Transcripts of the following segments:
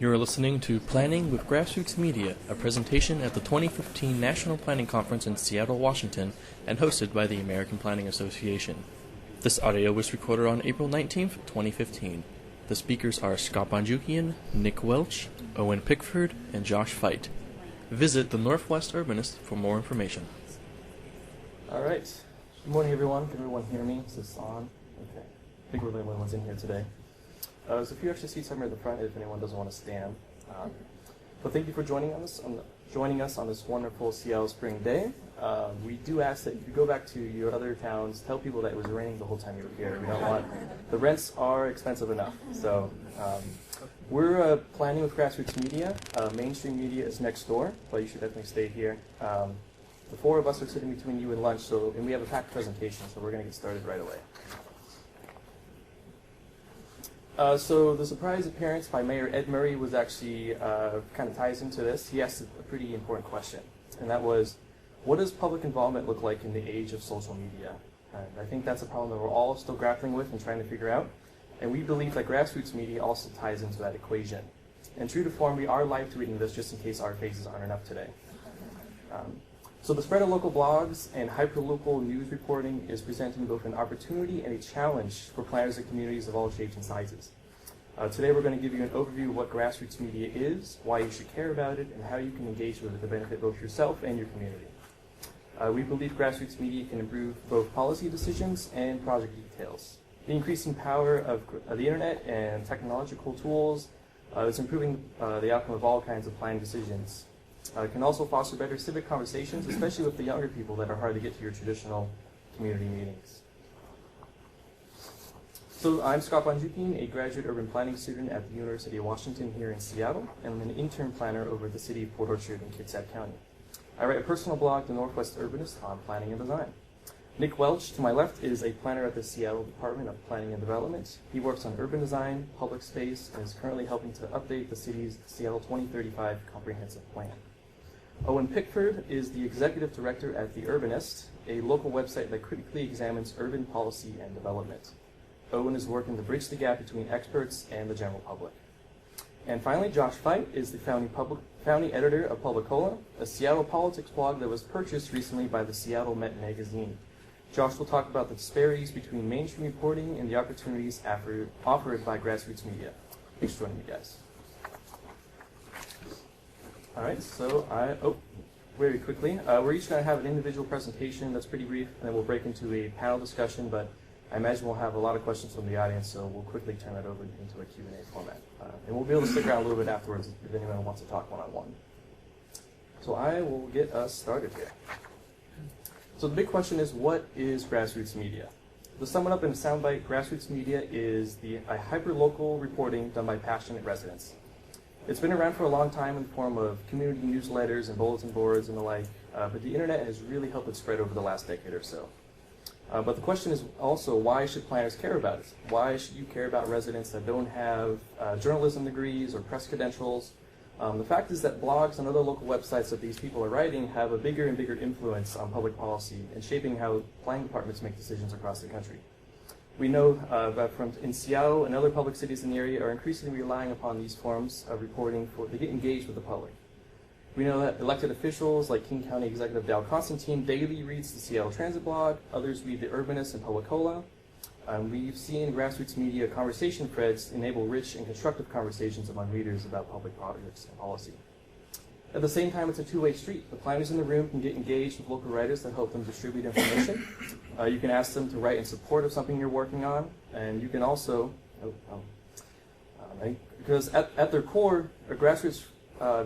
You are listening to Planning with Grassroots Media, a presentation at the 2015 National Planning Conference in Seattle, Washington, and hosted by the American Planning Association. This audio was recorded on April 19th, 2015. The speakers are Scott Bonjukian, Nick Welch, Owen Pickford, and Josh Feit. Visit the Northwest Urbanist for more information. All right. Good morning, everyone. Can everyone hear me? Is this on? Okay. I think we're the only ones in here today. There's a few extra seats somewhere at the front if anyone doesn't want to stand. But thank you for joining us on this wonderful Seattle spring day. We do ask that if you go back to your other towns, tell people that it was raining the whole time you were here. We don't want the rents are expensive enough. So we're planning with Grassroots Media. Mainstream media is next door, but you should definitely stay here. The four of us are sitting between you and lunch, and we have a packed presentation, so we're going to get started right away. So the surprise appearance by Mayor Ed Murray was actually kind of ties into this. He asked a pretty important question, and that was, what does public involvement look like in the age of social media? And I think that's a problem that we're all still grappling with and trying to figure out, and we believe that Grassroots Media also ties into that equation. And true to form, we are live tweeting this just in case our faces aren't enough today. So the spread of local blogs and hyperlocal news reporting is presenting both an opportunity and a challenge for planners and communities of all shapes and sizes. Today we're going to give you an overview of what grassroots media is, why you should care about it, and how you can engage with it to benefit both yourself and your community. We believe grassroots media can improve both policy decisions and project details. The increasing power of the internet and technological tools is improving the outcome of all kinds of planning decisions. It can also foster better civic conversations, especially with the younger people that are hard to get to your traditional community meetings. So I'm Scott Bonjukian, a graduate urban planning student at the University of Washington here in Seattle, and I'm an intern planner over at the city of Port Orchard in Kitsap County. I write a personal blog, The Northwest Urbanist, on planning and design. Nick Welch, to my left, is a planner at the Seattle Department of Planning and Development. He works on urban design, public space, and is currently helping to update the city's Seattle 2035 Comprehensive Plan. Owen Pickford is the Executive Director at The Urbanist, a local website that critically examines urban policy and development. Owen is working to bridge the gap between experts and the general public. And finally, Josh Feit is the founding editor of PubliCola, a Seattle politics blog that was purchased recently by the Seattle Met magazine. Josh will talk about the disparities between mainstream reporting and the opportunities offered by Grassroots Media. Thanks for joining me, guys. All right, so very quickly, we're each going to have an individual presentation that's pretty brief, and then we'll break into a panel discussion, but I imagine we'll have a lot of questions from the audience, so we'll quickly turn that over into a Q&A format. And we'll be able to stick around a little bit afterwards if anyone wants to talk one-on-one. So I will get us started here. So the big question is, what is grassroots media? To sum it up in a soundbite, grassroots media is a hyper-local reporting done by passionate residents. It's been around for a long time in the form of community newsletters and bulletin boards and the like, but the internet has really helped it spread over the last decade or so. But the question is also, why should planners care about it? Why should you care about residents that don't have journalism degrees or press credentials? The fact is that blogs and other local websites that these people are writing have a bigger and bigger influence on public policy and shaping how planning departments make decisions across the country. We know that in Seattle and other public cities in the area are increasingly relying upon these forms of reporting to get engaged with the public. We know that elected officials like King County Executive Dal Constantine daily reads the Seattle Transit blog, others read The Urbanist and PubliCola. We've seen grassroots media conversation threads enable rich and constructive conversations among readers about public projects and policy. At the same time, it's a two-way street. The planners in the room can get engaged with local writers that help them distribute information. You can ask them to write in support of something you're working on, and you can also, because at their core, grassroots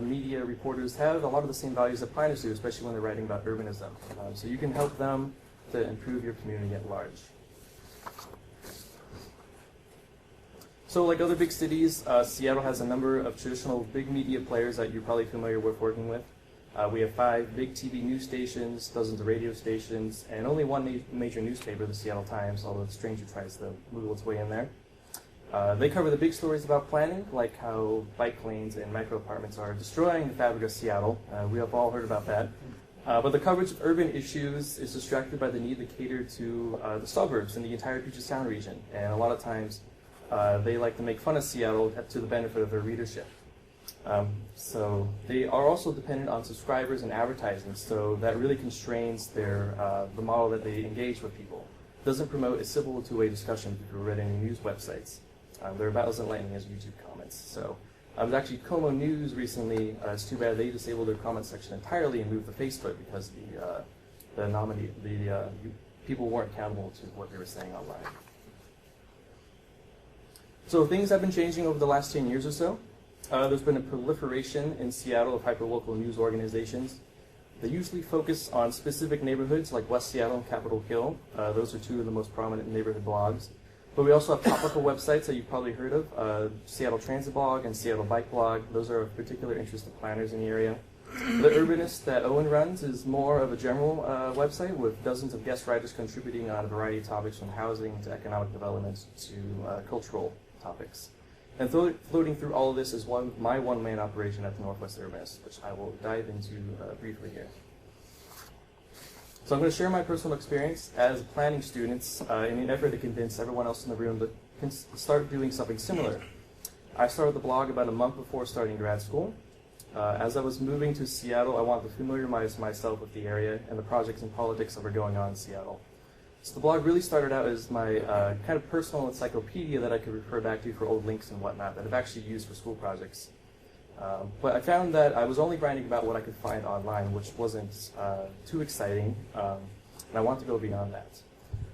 media reporters have a lot of the same values that planners do, especially when they're writing about urbanism. So you can help them to improve your community at large. So like other big cities, Seattle has a number of traditional big media players that you're probably familiar with working with. We have 5 big TV news stations, dozens of radio stations, and only one major newspaper, the Seattle Times, although the stranger tries to wiggle its way in there. They cover the big stories about planning, like how bike lanes and micro apartments are destroying the fabric of Seattle. We have all heard about that. But the coverage of urban issues is distracted by the need to cater to the suburbs and the entire Puget Sound region. And a lot of times, they like to make fun of Seattle to the benefit of their readership. So they are also dependent on subscribers and advertising, so that really constrains the model that they engage with people. Doesn't promote a civil two-way discussion through Reddit and news websites. They're about as enlightening as YouTube comments. So there's actually Como News recently. It's too bad they disabled their comment section entirely and moved to Facebook because people weren't accountable to what they were saying online. So things have been changing over the last 10 years or so. There's been a proliferation in Seattle of hyperlocal news organizations. They usually focus on specific neighborhoods like West Seattle and Capitol Hill. Those are two of the most prominent neighborhood blogs. But we also have topical websites that you've probably heard of, Seattle Transit Blog and Seattle Bike Blog. Those are of particular interest to planners in the area. The Urbanist that Owen runs is more of a general website with dozens of guest writers contributing on a variety of topics from housing to economic development to cultural topics. And floating through all of this is my one-man operation at the Northwest Urbanist, which I will dive into briefly here. So I'm going to share my personal experience as planning students in an effort to convince everyone else in the room to start doing something similar. I started the blog about a month before starting grad school. As I was moving to Seattle, I wanted to familiarize myself with the area and the projects and politics that were going on in Seattle. So the blog really started out as my kind of personal encyclopedia that I could refer back to for old links and whatnot that I've actually used for school projects. But I found that I was only writing about what I could find online, which wasn't too exciting, and I wanted to go beyond that.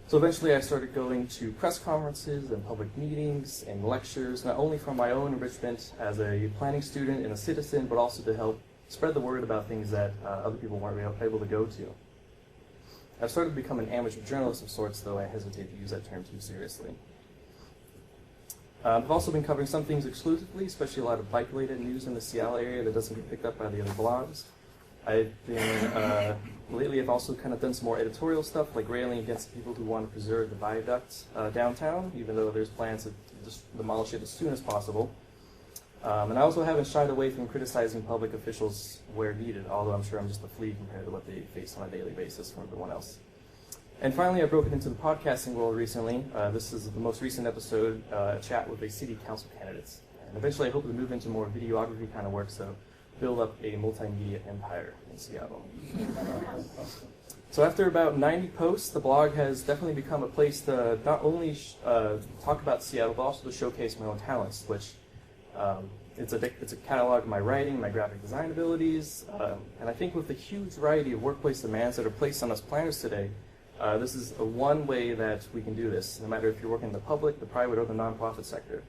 So eventually I started going to press conferences and public meetings and lectures, not only for my own enrichment as a planning student and a citizen, but also to help spread the word about things that other people weren't able to go to. I've started to become an amateur journalist of sorts, though I hesitate to use that term too seriously. I've also been covering some things exclusively, especially a lot of bike-related news in the Seattle area that doesn't get picked up by the other blogs. Lately I've also kind of done some more editorial stuff, like railing against people who want to preserve the viaduct downtown, even though there's plans to just demolish it as soon as possible. And I also haven't shied away from criticizing public officials where needed, although I'm sure I'm just a flea compared to what they face on a daily basis from everyone else. And finally, I broke into the podcasting world recently. This is the most recent episode, a chat with a city council candidates. And eventually I hope to move into more videography kind of work, so build up a multimedia empire in Seattle. So after about 90 posts, the blog has definitely become a place to not only talk about Seattle, but also to showcase my own talents, which it's a catalog of my writing, my graphic design abilities, and I think with the huge variety of workplace demands that are placed on us planners today, this is one way that we can do this, no matter if you're working in the public, the private, or the nonprofit sector.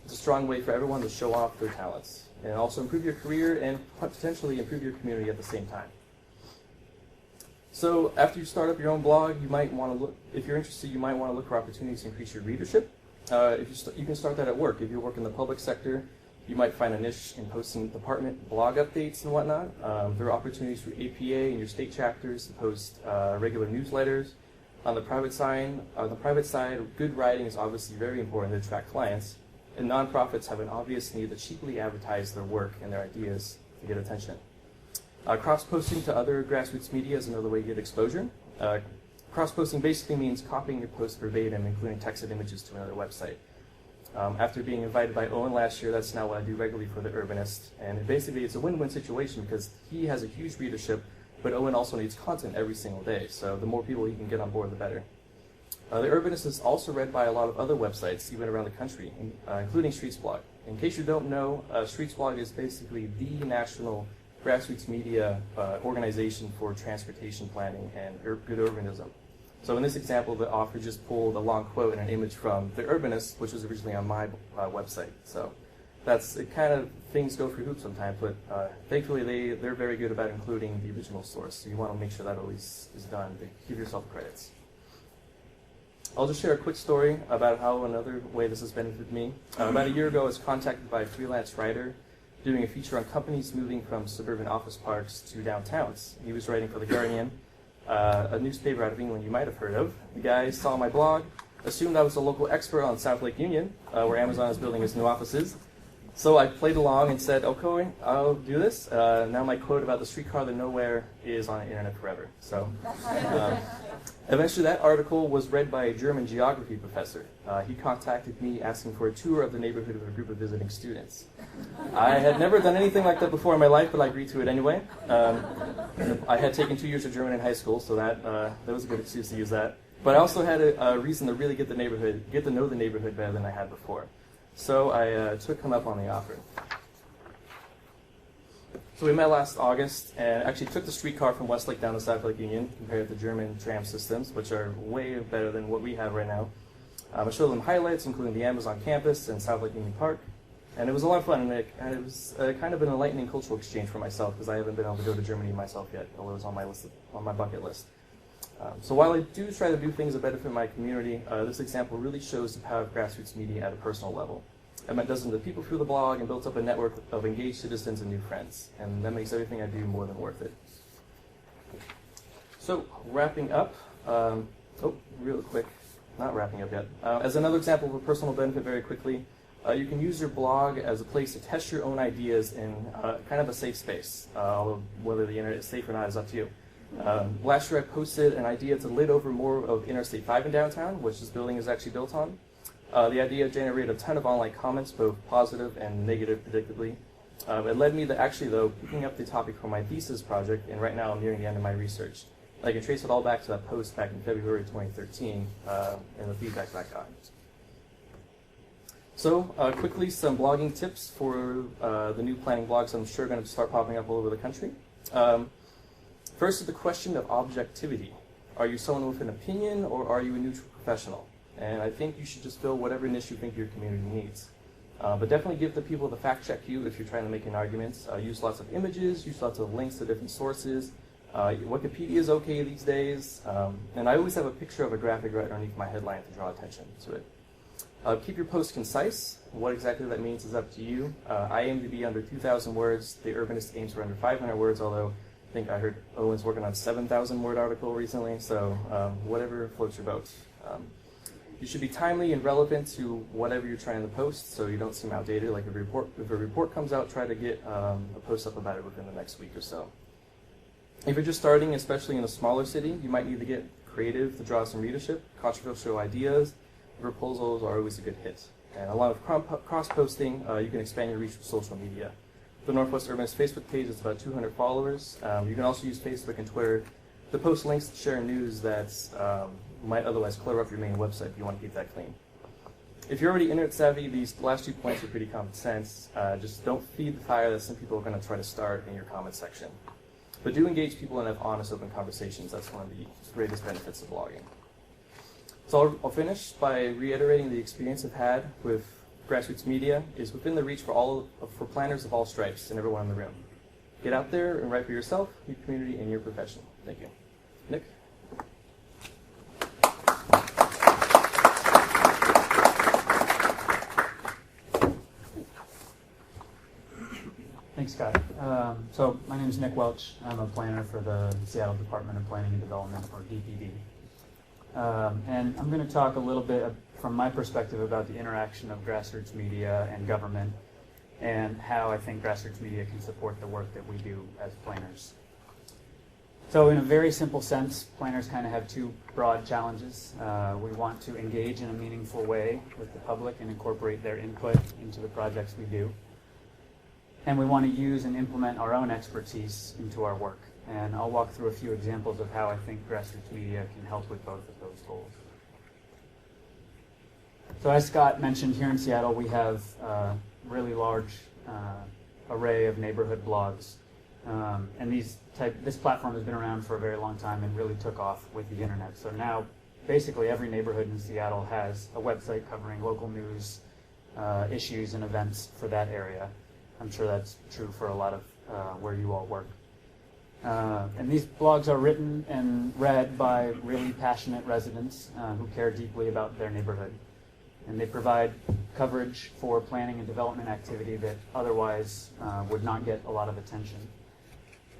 It's a strong way for everyone to show off their talents, and also improve your career and potentially improve your community at the same time. So after you start up your own blog, you might want to look, if you're interested, you might want to look for opportunities to increase your readership. You can start that at work. If you work in the public sector, you might find a niche in posting department blog updates and whatnot. There are opportunities for APA and your state chapters to post regular newsletters. On the private side, good writing is obviously very important to attract clients, and nonprofits have an obvious need to cheaply advertise their work and their ideas to get attention. Cross-posting to other grassroots media is another way to get exposure. Cross-posting basically means copying your post verbatim, including text and images to another website. After being invited by Owen last year, that's now what I do regularly for The Urbanist. And basically, it's a win-win situation because he has a huge readership, but Owen also needs content every single day. So the more people he can get on board, the better. The Urbanist is also read by a lot of other websites, even around the country, including Streets Blog. In case you don't know, Streets Blog is basically the national grassroots media organization for transportation planning and good urbanism. So in this example, the author just pulled a long quote and an image from The Urbanist, which was originally on my website. So it kind of, things go through hoops sometimes, but thankfully they're very good about including the original source. So you want to make sure that always is done to give yourself credits. I'll just share a quick story about how another way this has benefited me. About a year ago, I was contacted by a freelance writer doing a feature on companies moving from suburban office parks to downtowns. He was writing for The Guardian, a newspaper out of England you might have heard of. The guy saw my blog, assumed I was a local expert on South Lake Union, where Amazon is building its new offices, So I played along and said, okay, I'll do this. Now my quote about the streetcar to nowhere is on the internet forever. So eventually that article was read by a German geography professor. He contacted me asking for a tour of the neighborhood with a group of visiting students. I had never done anything like that before in my life, but I agreed to it anyway. I had taken 2 years of German in high school, so that was a good excuse to use that. But I also had a reason to really get to know the neighborhood better than I had before. So I took him up on the offer. So we met last August and actually took the streetcar from Westlake down to South Lake Union compared to German tram systems, which are way better than what we have right now. I showed them highlights, including the Amazon campus and South Lake Union Park. And it was a lot of fun, and it was kind of an enlightening cultural exchange for myself, because I haven't been able to go to Germany myself yet, although it was on my bucket list. So while I do try to do things that benefit my community, this example really shows the power of grassroots media at a personal level. I met dozens of people through the blog and built up a network of engaged citizens and new friends, and that makes everything I do more than worth it. So wrapping up, real quick, not wrapping up yet. As another example of a personal benefit very quickly, you can use your blog as a place to test your own ideas in kind of a safe space, although whether the internet is safe or not is up to you. Last year I posted an idea to lid over more of Interstate 5 in downtown, which this building is actually built on. The idea generated a ton of online comments, both positive and negative, predictably. It led me to actually, though, picking up the topic for my thesis project, and right now I'm nearing the end of my research. I can trace it all back to that post back in February 2013 and the feedback that I got. So quickly, some blogging tips for the new planning blogs I'm sure are going to start popping up all over the country. First is the question of objectivity. Are you someone with an opinion, or are you a neutral professional? And I think you should just fill whatever niche you think your community needs. But definitely give the people to fact check you if you're trying to make an argument. Use lots of images, use lots of links to different sources. Wikipedia is okay these days. And I always have a picture of a graphic right underneath my headline to draw attention to it. Keep your post concise. What exactly that means is up to you. I aim to be under 2,000 words. The Urbanist aims for under 500 words, although I think I heard Owen's working on a 7,000 word article recently, so whatever floats your boat. You should be timely and relevant to whatever you're trying to post, so you don't seem outdated. Like if a report comes out, try to get a post up about it within the next week or so. If you're just starting, especially in a smaller city, you might need to get creative to draw some readership. Controversial ideas, proposals are always a good hit. And along with cross-posting, you can expand your reach with social media. The Northwest Urbanist Facebook page is about 200 followers. You can also use Facebook and Twitter to post links to share news that might otherwise clutter up your main website if you want to keep that clean. If you're already internet savvy, these last 2 points are pretty common sense. Just don't feed the fire that some people are going to try to start in your comment section. But do engage people and have honest, open conversations. That's one of the greatest benefits of blogging. So I'll finish by reiterating the experience I've had with Grassroots Media is within the reach for planners of all stripes and everyone in the room. Get out there and write for yourself, your community, and your profession. Thank you. Nick? Thanks, Scott. So my name is Nick Welch. I'm a planner for the Seattle Department of Planning and Development, or DPD. And I'm going to talk a little bit from my perspective about the interaction of grassroots media and government, and how I think grassroots media can support the work that we do as planners. So in a very simple sense, planners kind of have two broad challenges. We want to engage in a meaningful way with the public and incorporate their input into the projects we do. And we want to use and implement our own expertise into our work. And I'll walk through a few examples of how I think grassroots media can help with both of those goals. So as Scott mentioned, here in Seattle we have a really large array of neighborhood blogs. And this platform has been around for a very long time and really took off with the internet. So now basically every neighborhood in Seattle has a website covering local news, issues, and events for that area. I'm sure that's true for a lot of where you all work. And these blogs are written and read by really passionate residents who care deeply about their neighborhood. And they provide coverage for planning and development activity that otherwise would not get a lot of attention.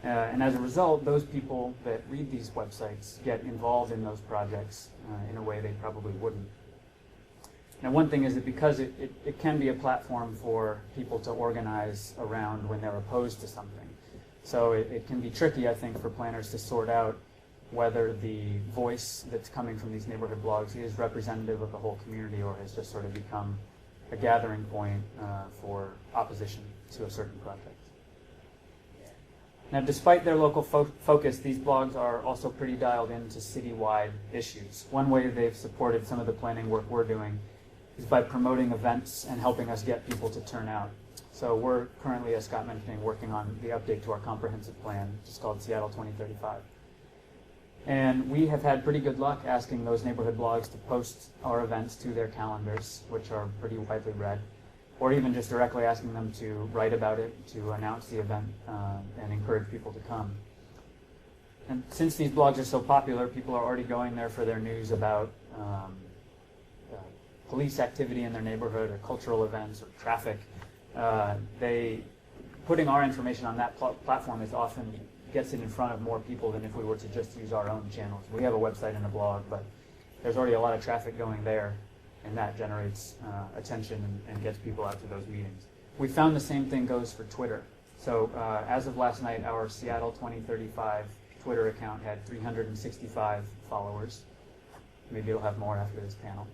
And as a result, those people that read these websites get involved in those projects in a way they probably wouldn't. Now, one thing is that because it can be a platform for people to organize around when they're opposed to something. So it can be tricky, I think, for planners to sort out whether the voice that's coming from these neighborhood blogs is representative of the whole community or has just sort of become a gathering point for opposition to a certain project. Now, despite their local focus, these blogs are also pretty dialed into citywide issues. One way they've supported some of the planning work we're doing is by promoting events and helping us get people to turn out. So we're currently, as Scott mentioned, working on the update to our comprehensive plan, which is called Seattle 2035. And we have had pretty good luck asking those neighborhood blogs to post our events to their calendars, which are pretty widely read, or even just directly asking them to write about it, to announce the event, and encourage people to come. And since these blogs are so popular, people are already going there for their news about police activity in their neighborhood or cultural events or traffic. Putting our information on that platform is often gets it in front of more people than if we were to just use our own channels. We have a website and a blog, but there's already a lot of traffic going there, and that generates attention and gets people out to those meetings. We found the same thing goes for Twitter. So as of last night, our Seattle 2035 Twitter account had 365 followers. Maybe it'll have more after this panel.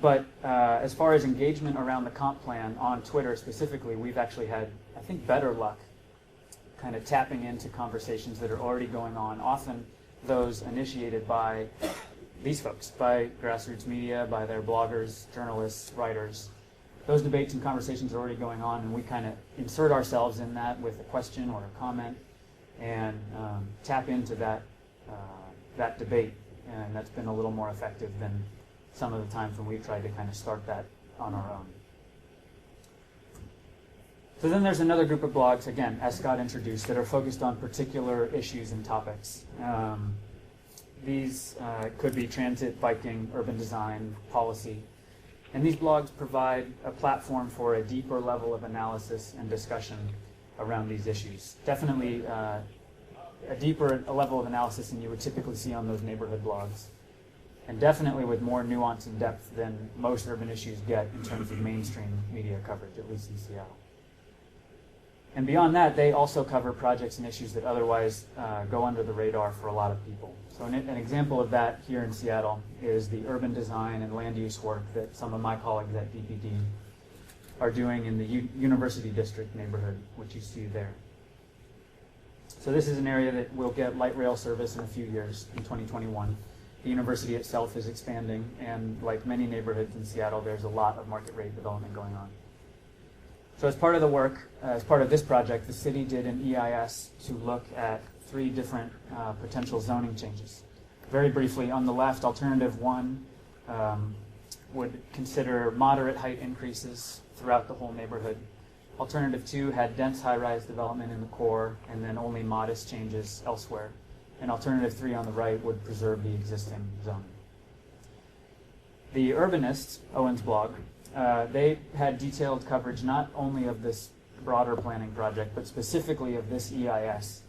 But as far as engagement around the comp plan on Twitter specifically, we've actually had, I think, better luck kind of tapping into conversations that are already going on, often those initiated by these folks, by Grassroots Media, by their bloggers, journalists, writers. Those debates and conversations are already going on, and we kind of insert ourselves in that with a question or a comment and tap into that debate. And that's been a little more effective than some of the times when we've tried to kind of start that on our own. So then there's another group of blogs, again, as Scott introduced, that are focused on particular issues and topics. These could be transit, biking, urban design, policy. And these blogs provide a platform for a deeper level of analysis and discussion around these issues. Definitely a deeper level of analysis than you would typically see on those neighborhood blogs. And definitely with more nuance and depth than most urban issues get in terms of mainstream media coverage, at least in Seattle. And beyond that, they also cover projects and issues that otherwise go under the radar for a lot of people. So an example of that here in Seattle is the urban design and land use work that some of my colleagues at DPD are doing in the University District neighborhood, which you see there. So this is an area that will get light rail service in a few years, in 2021. The university itself is expanding, and like many neighborhoods in Seattle, there's a lot of market rate development going on. So as part of the work, as part of this project, the city did an EIS to look at 3 different potential zoning changes. Very briefly, on the left, alternative 1 would consider moderate height increases throughout the whole neighborhood. Alternative 2 had dense high-rise development in the core and then only modest changes elsewhere. And alternative 3 on the right would preserve the existing zoning. The Urbanist, Owen's blog, they had detailed coverage not only of this broader planning project, but specifically of this EIS.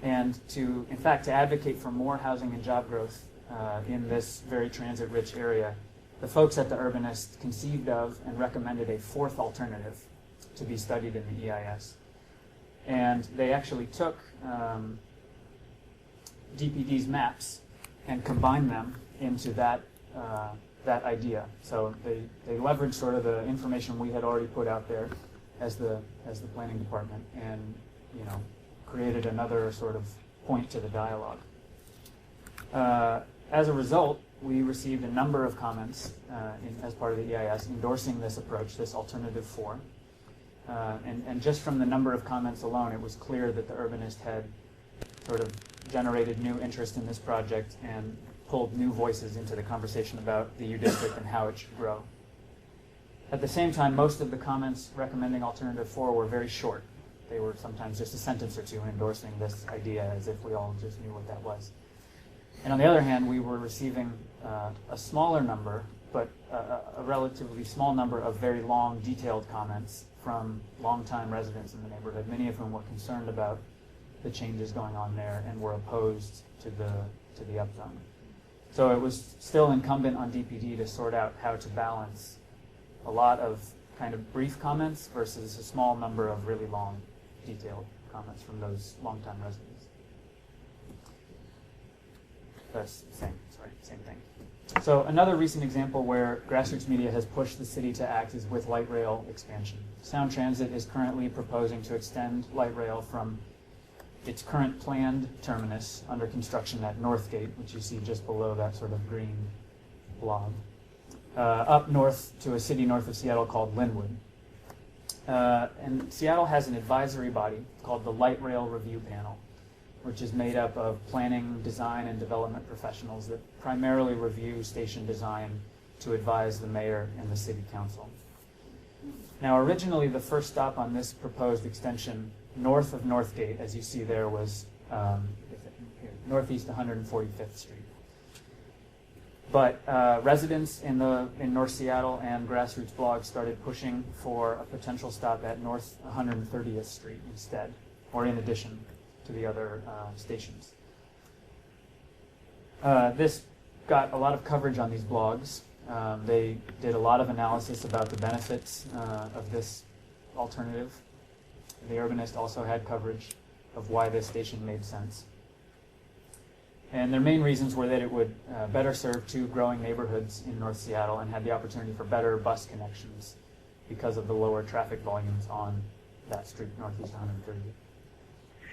And in fact, to advocate for more housing and job growth in this very transit-rich area, the folks at the Urbanist conceived of and recommended a 4th alternative to be studied in the EIS. And they actually took DPD's maps and combined them into that idea. So they leveraged sort of the information we had already put out there as the planning department, and created another sort of point to the dialogue. As a result, we received a number of comments as part of the EIS endorsing this approach, this alternative 4. And just from the number of comments alone, it was clear that the Urbanist had sort of generated new interest in this project and pulled new voices into the conversation about the U District and how it should grow. At the same time, most of the comments recommending alternative 4 were very short. They were sometimes just a sentence or two endorsing this idea as if we all just knew what that was. And on the other hand, we were receiving a smaller number, but a relatively small number of very long, detailed comments from longtime residents in the neighborhood, many of whom were concerned about the changes going on there and were opposed to the upzone. So it was still incumbent on DPD to sort out how to balance a lot of kind of brief comments versus a small number of really long, detailed comments from those longtime residents. That's the same thing. So another recent example where Grassroots Media has pushed the city to act is with light rail expansion. Sound Transit is currently proposing to extend light rail from its current planned terminus under construction at Northgate, which you see just below that sort of green blob, up north to a city north of Seattle called Linwood. And Seattle has an advisory body called the Light Rail Review Panel, which is made up of planning, design, and development professionals that primarily review station design to advise the mayor and the city council. Now, originally, the first stop on this proposed extension north of Northgate, as you see there, was northeast 145th Street. But residents in North Seattle and Grassroots blogs started pushing for a potential stop at North 130th Street instead, or in addition to the other stations. This got a lot of coverage on these blogs. They did a lot of analysis about the benefits of this alternative. The Urbanist also had coverage of why this station made sense. And their main reasons were that it would better serve two growing neighborhoods in North Seattle and had the opportunity for better bus connections because of the lower traffic volumes on that street, Northeast 130th.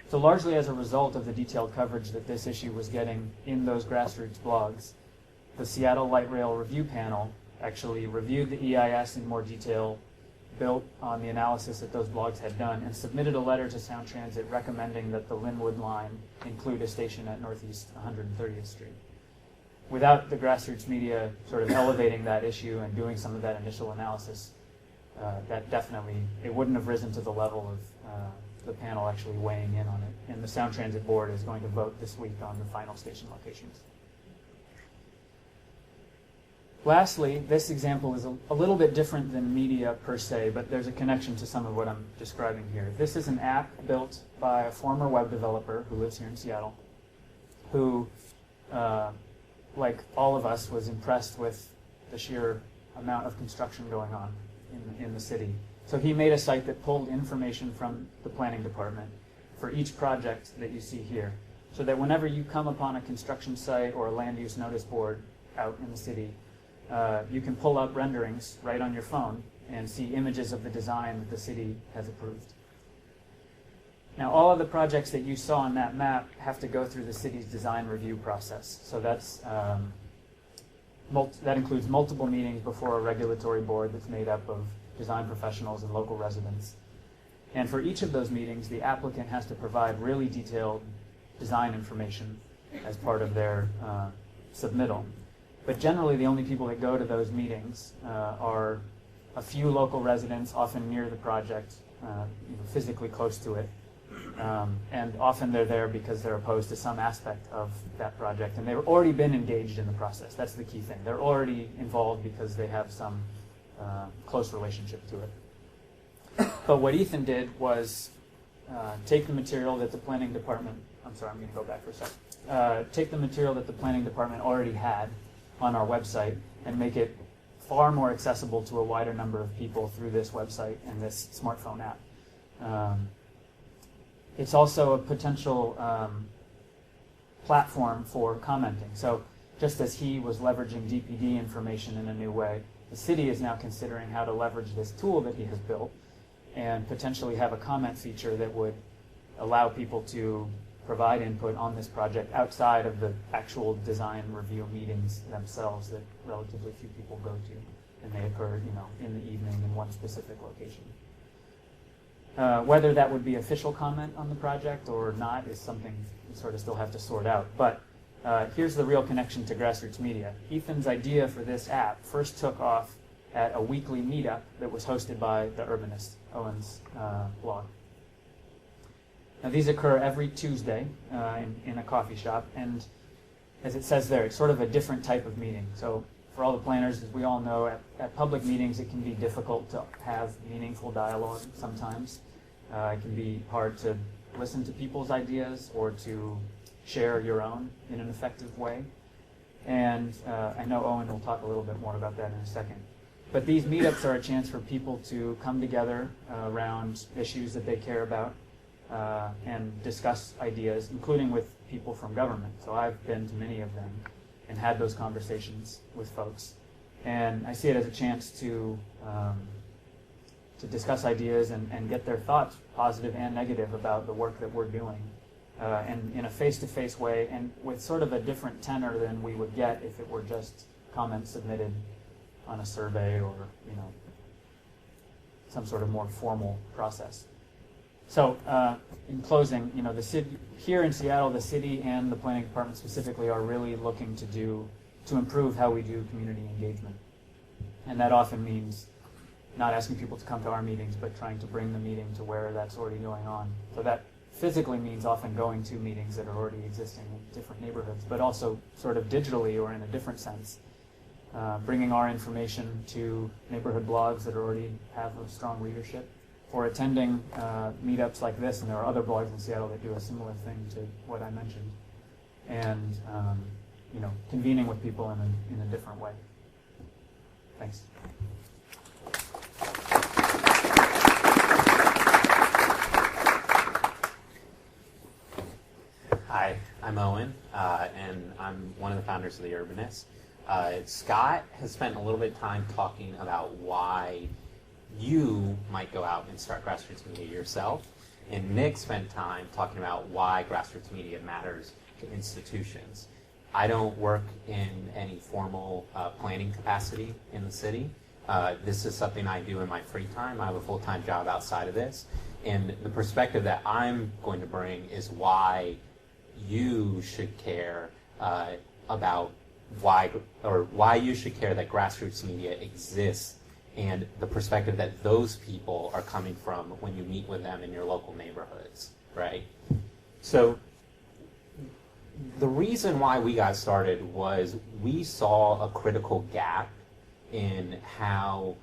So largely as a result of the detailed coverage that this issue was getting in those Grassroots blogs, the Seattle Light Rail Review Panel actually reviewed the EIS in more detail, built on the analysis that those blogs had done, and submitted a letter to Sound Transit recommending that the Linwood line include a station at Northeast 130th Street. Without the Grassroots Media sort of elevating that issue and doing some of that initial analysis, that definitely, it wouldn't have risen to the level of the panel actually weighing in on it. And the Sound Transit Board is going to vote this week on the final station locations. Lastly, this example is a little bit different than media per se, but there's a connection to some of what I'm describing here. This is an app built by a former web developer who lives here in Seattle, who, like all of us, was impressed with the sheer amount of construction going on in the city. So he made a site that pulled information from the planning department for each project that you see here, so that whenever you come upon a construction site or a land use notice board out in the city, you can pull up renderings right on your phone and see images of the design that the city has approved. Now, all of the projects that you saw on that map have to go through the city's design review process. So that's that includes multiple meetings before a regulatory board that's made up of design professionals and local residents. And for each of those meetings, the applicant has to provide really detailed design information as part of their submittal. But generally, the only people that go to those meetings are a few local residents, often near the project, physically close to it. And often they're there because they're opposed to some aspect of that project. And they've already been engaged in the process. That's the key thing. They're already involved because they have some close relationship to it. But what Ethan did was take the material that the planning department, I'm going to go back for a second. Take the material that the planning department already had on our website and make it far more accessible to a wider number of people through this website and this smartphone app. It's also a potential platform for commenting. So just as he was leveraging DPD information in a new way, the city is now considering how to leverage this tool that he has built and potentially have a comment feature that would allow people to provide input on this project outside of the actual design review meetings themselves that relatively few people go to, and they occur, in the evening in one specific location. Whether that would be official comment on the project or not is something we sort of still have to sort out. But here's the real connection to Grassroots Media. Ethan's idea for this app first took off at a weekly meetup that was hosted by The Urbanist, Owen's blog. Now, these occur every Tuesday in a coffee shop, and as it says there, it's sort of a different type of meeting. So for all the planners, as we all know, at public meetings, it can be difficult to have meaningful dialogue sometimes. It can be hard to listen to people's ideas or to share your own in an effective way. And I know Owen will talk a little bit more about that in a second. But these meetups are a chance for people to come together around issues that they care about and discuss ideas, including with people from government. So I've been to many of them and had those conversations with folks. And I see it as a chance to discuss ideas and get their thoughts, positive and negative, about the work that we're doing, and in a face-to-face way, and with sort of a different tenor than we would get if it were just comments submitted on a survey or, you know, some sort of more formal process. So, in closing, you know, the city here in Seattle, the city and the planning department specifically are really looking to improve how we do community engagement, and that often means not asking people to come to our meetings, but trying to bring the meeting to where that's already going on. So that physically means often going to meetings that are already existing in different neighborhoods, but also sort of digitally or in a different sense, bringing our information to neighborhood blogs that already have a strong readership, or attending meetups like this, and there are other blogs in Seattle that do a similar thing to what I mentioned, and you know, convening with people in a different way. Thanks. Hi, I'm Owen, and I'm one of the founders of The Urbanist. Scott has spent a little bit of time talking about why you might go out and start Grassroots Media yourself, and Nick spent time talking about why Grassroots Media matters to institutions. I don't work in any formal planning capacity in the city. This is something I do in my free time. I have a full-time job outside of this, and the perspective that I'm going to bring is why you should care about why you should care that Grassroots Media exists, and the perspective that those people are coming from when you meet with them in your local neighborhoods, right? So the reason why we got started was we saw a critical gap in how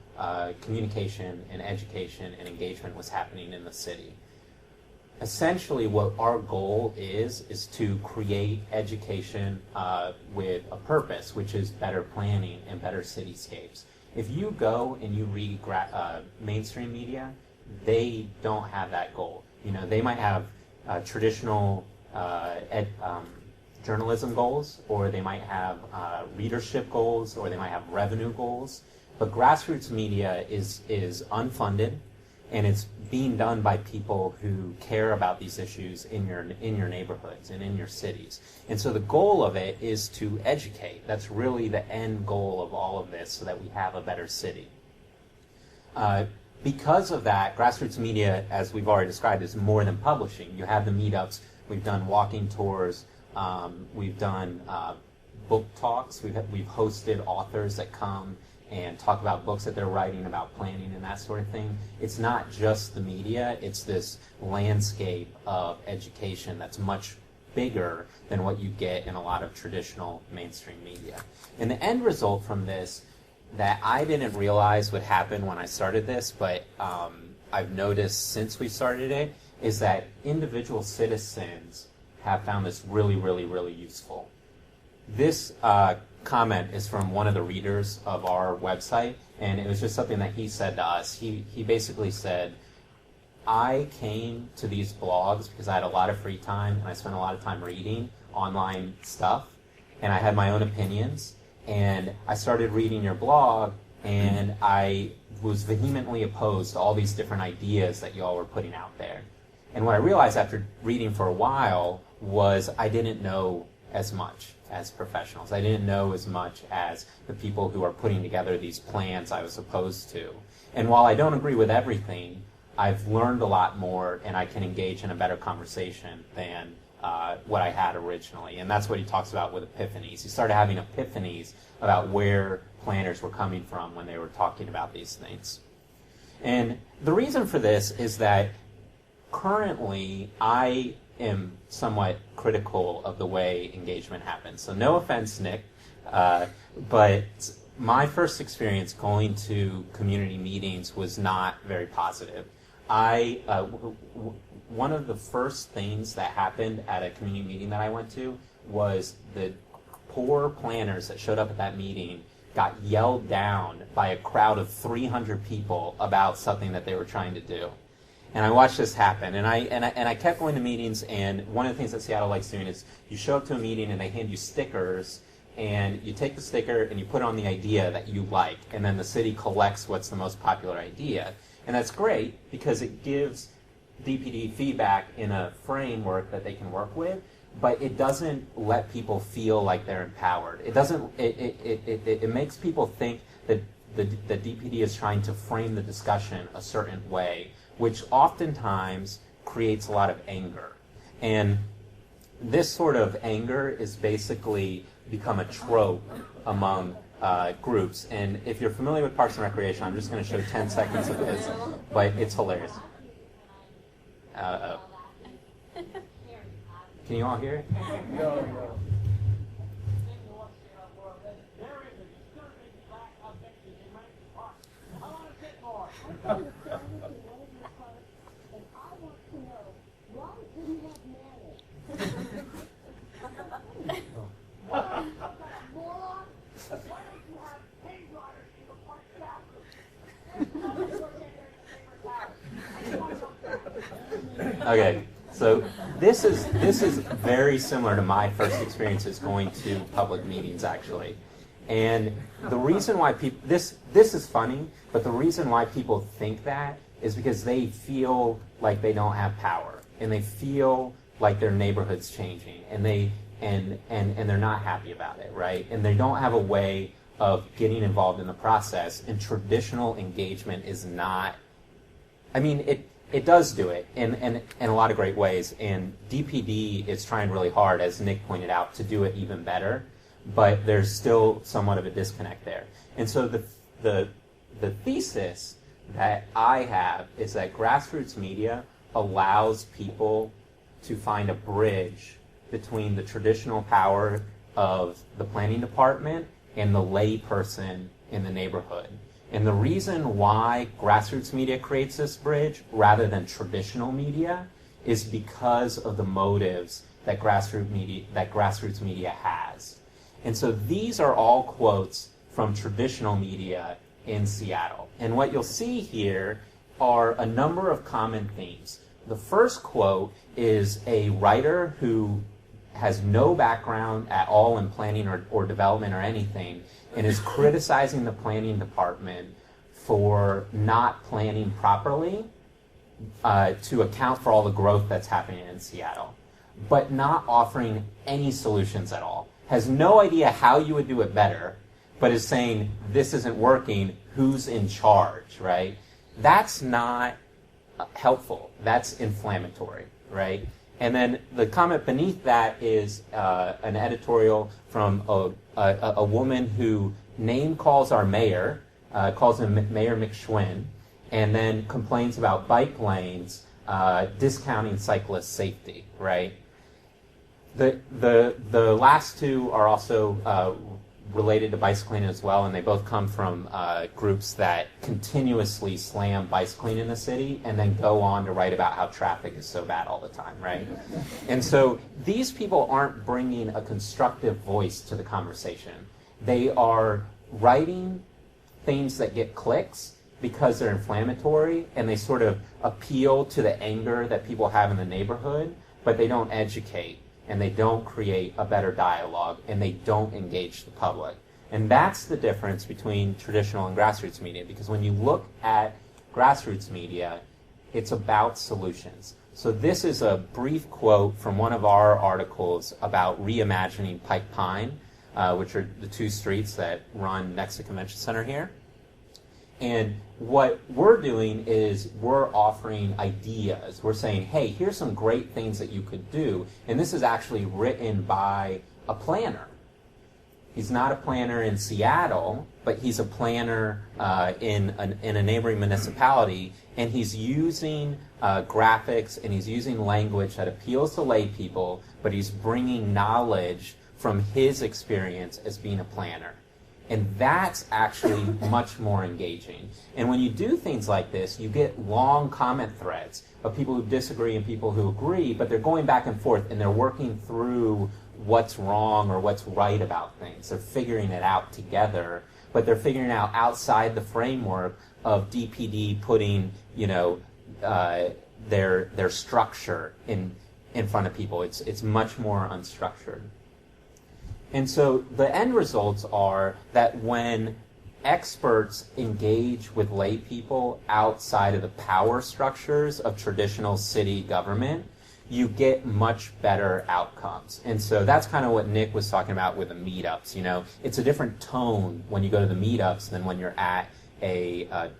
communication and education and engagement was happening in the city. Essentially, what our goal is to create education with a purpose, which is better planning and better cityscapes. If you go and you read mainstream media, they don't have that goal. You know, they might have traditional journalism goals, or they might have readership goals, or they might have revenue goals. But Grassroots Media is unfunded, and it's being done by people who care about these issues in your neighborhoods and in your cities. And so the goal of it is to educate. That's really the end goal of all of this, so that we have a better city. Because of that, Grassroots Media, as we've already described, is more than publishing. You have the meetups. We've done walking tours. We've done book talks. We've hosted authors that come and talk about books that they're writing, about planning and that sort of thing. It's not just the media, it's this landscape of education that's much bigger than what you get in a lot of traditional mainstream media. And the end result from this that I didn't realize would happen when I started this, but I've noticed since we started it, is that individual citizens have found this really, really, really useful. This comment is from one of the readers of our website, and it was just something that he said to us. He basically said, I came to these blogs because I had a lot of free time, and I spent a lot of time reading online stuff, and I had my own opinions, and I started reading your blog, and I was vehemently opposed to all these different ideas that you all were putting out there. And what I realized after reading for a while was I didn't know as much as professionals. I didn't know as much as the people who are putting together these plans I was opposed to. And while I don't agree with everything, I've learned a lot more, and I can engage in a better conversation than what I had originally. And that's what he talks about with epiphanies. He started having epiphanies about where planners were coming from when they were talking about these things. And the reason for this is that currently I am somewhat critical of the way engagement happens. So no offense, Nick, but my first experience going to community meetings was not very positive. One of the first things that happened at a community meeting that I went to was the poor planners that showed up at that meeting got yelled down by a crowd of 300 people about something that they were trying to do. And I watched this happen, and I kept going to meetings, and one of the things that Seattle likes doing is you show up to a meeting and they hand you stickers, and you take the sticker and you put on the idea that you like, and then the city collects what's the most popular idea. And that's great because it gives DPD feedback in a framework that they can work with, but it doesn't let people feel like they're empowered. It doesn't. It makes people think that the DPD is trying to frame the discussion a certain way, which oftentimes creates a lot of anger. And this sort of anger is basically become a trope among groups. And if you're familiar with Parks and Recreation, I'm just going to show 10 seconds of this, but it's hilarious. Can you all hear it? No. Okay, so this is very similar to my first experiences going to public meetings, actually. And the reason why people this is funny, but the reason why people think that is because they feel like they don't have power, and they feel like their neighborhood's changing, and they're not happy about it, right? And they don't have a way of getting involved in the process. And traditional engagement is not. I mean, it does do it in a lot of great ways, and DPD is trying really hard, as Nick pointed out, to do it even better, but there's still somewhat of a disconnect there. And so the thesis that I have is that grassroots media allows people to find a bridge between the traditional power of the planning department and the lay person in the neighborhood. And the reason why grassroots media creates this bridge rather than traditional media is because of the motives that grassroots media has. And so these are all quotes from traditional media in Seattle. And what you'll see here are a number of common themes. The first quote is a writer who has no background at all in planning or development or anything, and is criticizing the planning department for not planning properly to account for all the growth that's happening in Seattle, but not offering any solutions at all. Has no idea how you would do it better, but is saying, this isn't working, who's in charge, right? That's not helpful. That's inflammatory, right? And then the comment beneath that is an editorial from a woman who name calls our mayor, calls him Mayor McSchwinn, and then complains about bike lanes discounting cyclist safety, right? The last two are also related to bicycling as well, and they both come from groups that continuously slam bicycling in the city and then go on to write about how traffic is so bad all the time, right? And so these people aren't bringing a constructive voice to the conversation. They are writing things that get clicks because they're inflammatory, and they sort of appeal to the anger that people have in the neighborhood, but they don't educate, and they don't create a better dialogue, and they don't engage the public. And that's the difference between traditional and grassroots media, because when you look at grassroots media, it's about solutions. So this is a brief quote from one of our articles about reimagining Pike Pine, which are the two streets that run next to Convention Center here. And what we're doing is we're offering ideas. We're saying, hey, here's some great things that you could do. And this is actually written by a planner. He's not a planner in Seattle, but he's a planner in a neighboring municipality. And he's using graphics, and he's using language that appeals to lay people, but he's bringing knowledge from his experience as being a planner. And that's actually much more engaging. And when you do things like this, you get long comment threads of people who disagree and people who agree, but they're going back and forth, and they're working through what's wrong or what's right about things. They're figuring it out together, but they're figuring it out outside the framework of DPD putting, their structure in front of people. It's much more unstructured. And so the end results are that when experts engage with lay people outside of the power structures of traditional city government, you get much better outcomes. And so that's kind of what Nick was talking about with the meetups. It's a different tone when you go to the meetups than when you're at a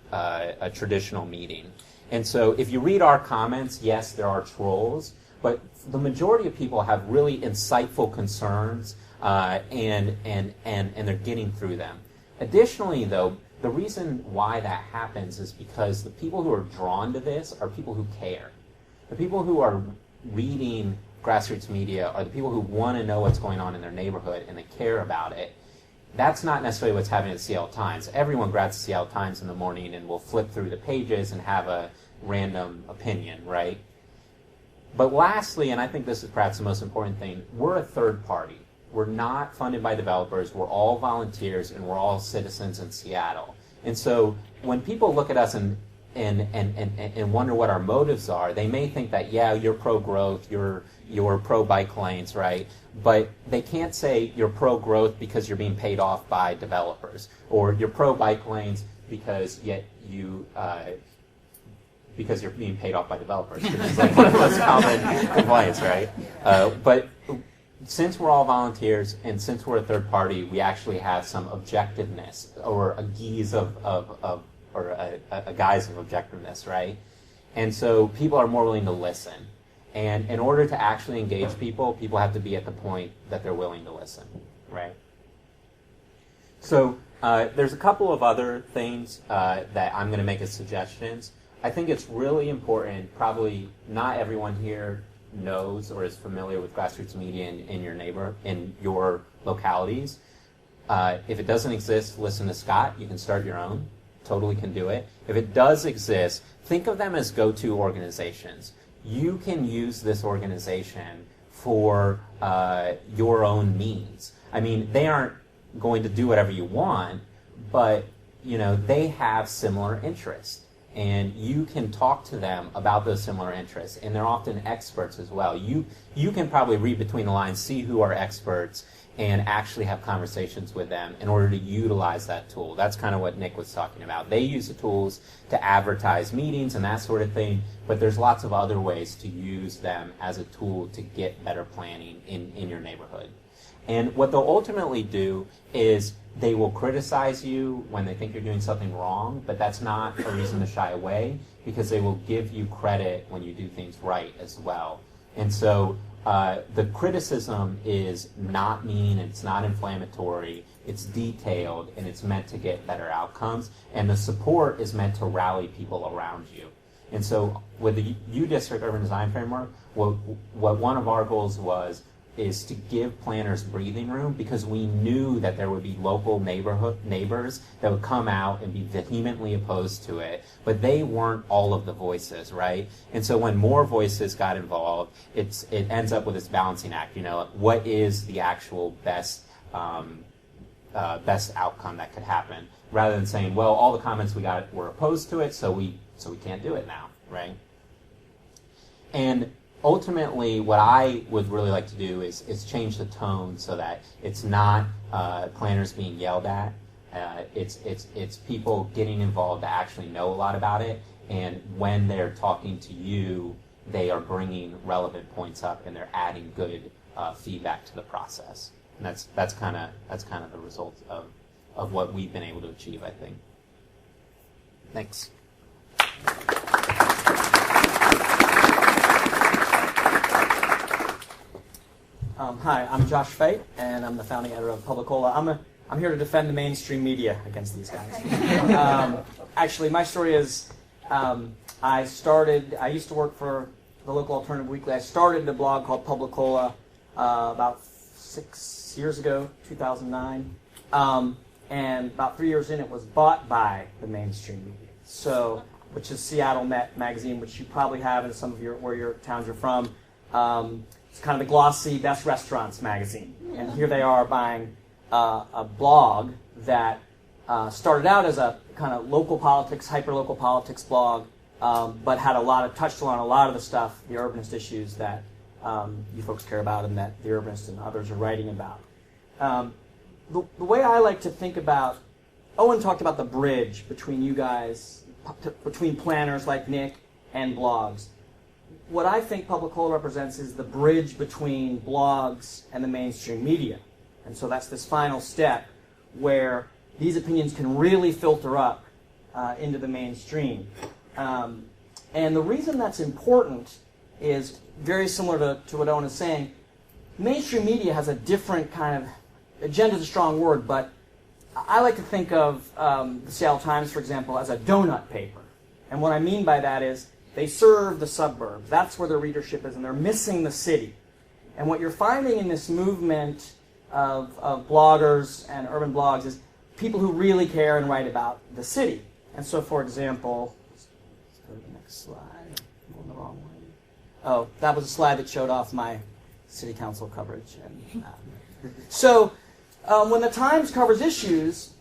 traditional meeting. And so if you read our comments, yes, there are trolls, but the majority of people have really insightful concerns, and they're getting through them. Additionally, though, the reason why that happens is because the people who are drawn to this are people who care. The people who are reading Grassroots Media are the people who want to know what's going on in their neighborhood and they care about it. That's not necessarily what's happening at the Seattle Times. Everyone grabs the Seattle Times in the morning and will flip through the pages and have a random opinion, right? But lastly, and I think this is perhaps the most important thing, we're a third party. We're not funded by developers. We're all volunteers, and we're all citizens in Seattle. And so when people look at us and wonder what our motives are, they may think that, yeah, you're pro-growth, you're pro-bike lanes, right? But they can't say you're pro-growth because you're being paid off by developers, or you're pro-bike lanes because because you're being paid off by developers. It's like one of the most common complaints, right? But since we're all volunteers and since we're a third party, we actually have some objectiveness, or a guise of objectiveness, right? And so people are more willing to listen. And in order to actually engage people have to be at the point that they're willing to listen, right? So there's a couple of other things that I'm going to make as suggestions. I think it's really important, probably not everyone here knows or is familiar with Grassroots Media in your localities. If it doesn't exist, listen to Scott. You can start your own. Totally can do it. If it does exist, think of them as go-to organizations. You can use this organization for your own means. I mean, they aren't going to do whatever you want, but they have similar interests. And you can talk to them about those similar interests, and they're often experts as well. You can probably read between the lines, see who are experts, and actually have conversations with them in order to utilize that tool. That's kind of what Nick was talking about. They use the tools to advertise meetings and that sort of thing, but there's lots of other ways to use them as a tool to get better planning in your neighborhood. And what they'll ultimately do is they will criticize you when they think you're doing something wrong, but that's not a reason to shy away, because they will give you credit when you do things right as well. And so the criticism is not mean, it's not inflammatory, it's detailed, and it's meant to get better outcomes. And the support is meant to rally people around you. And so with the U-District Urban Design Framework, what one of our goals is to give planners breathing room, because we knew that there would be local neighbors that would come out and be vehemently opposed to it, but they weren't all of the voices, right? And so when more voices got involved, it ends up with this balancing act. What is the actual best outcome that could happen, rather than saying, well, all the comments we got were opposed to it, so we can't do it now, right? And ultimately, what I would really like to do is change the tone so that it's not planners being yelled at. It's people getting involved that actually know a lot about it, and when they're talking to you, they are bringing relevant points up and they're adding good feedback to the process. And that's kind of the result of what we've been able to achieve, I think. Thanks. Hi, I'm Josh Feit, and I'm the founding editor of PubliCola. I'm here to defend the mainstream media against these guys. Actually, my story is I used to work for the local alternative weekly. I started a blog called PubliCola about 6 years ago, 2009. And about 3 years in, it was bought by the mainstream media, which is Seattle Met magazine, which you probably have in some of where your towns are from. it's kind of the glossy Best Restaurants magazine. And here they are buying a blog that started out as a kind of local politics, hyper-local politics blog, but had touched on a lot of the stuff, the urbanist issues that you folks care about and that the Urbanist and others are writing about. The way I like to think about, Owen talked about the bridge between you guys, between planners like Nick and blogs. What I think PubliCola represents is the bridge between blogs and the mainstream media. And so that's this final step where these opinions can really filter up into the mainstream. And the reason that's important is very similar to what Owen is saying. Mainstream media has a different kind of, agenda is a strong word, but I like to think of the Seattle Times, for example, as a donut paper. And what I mean by that is they serve the suburbs. That's where their readership is, and they're missing the city. And what you're finding in this movement of bloggers and urban blogs is people who really care and write about the city. And so, for example, let's go to the next slide. I'm going the wrong way. Oh, that was a slide that showed off my city council coverage. And, so when the Times covers issues,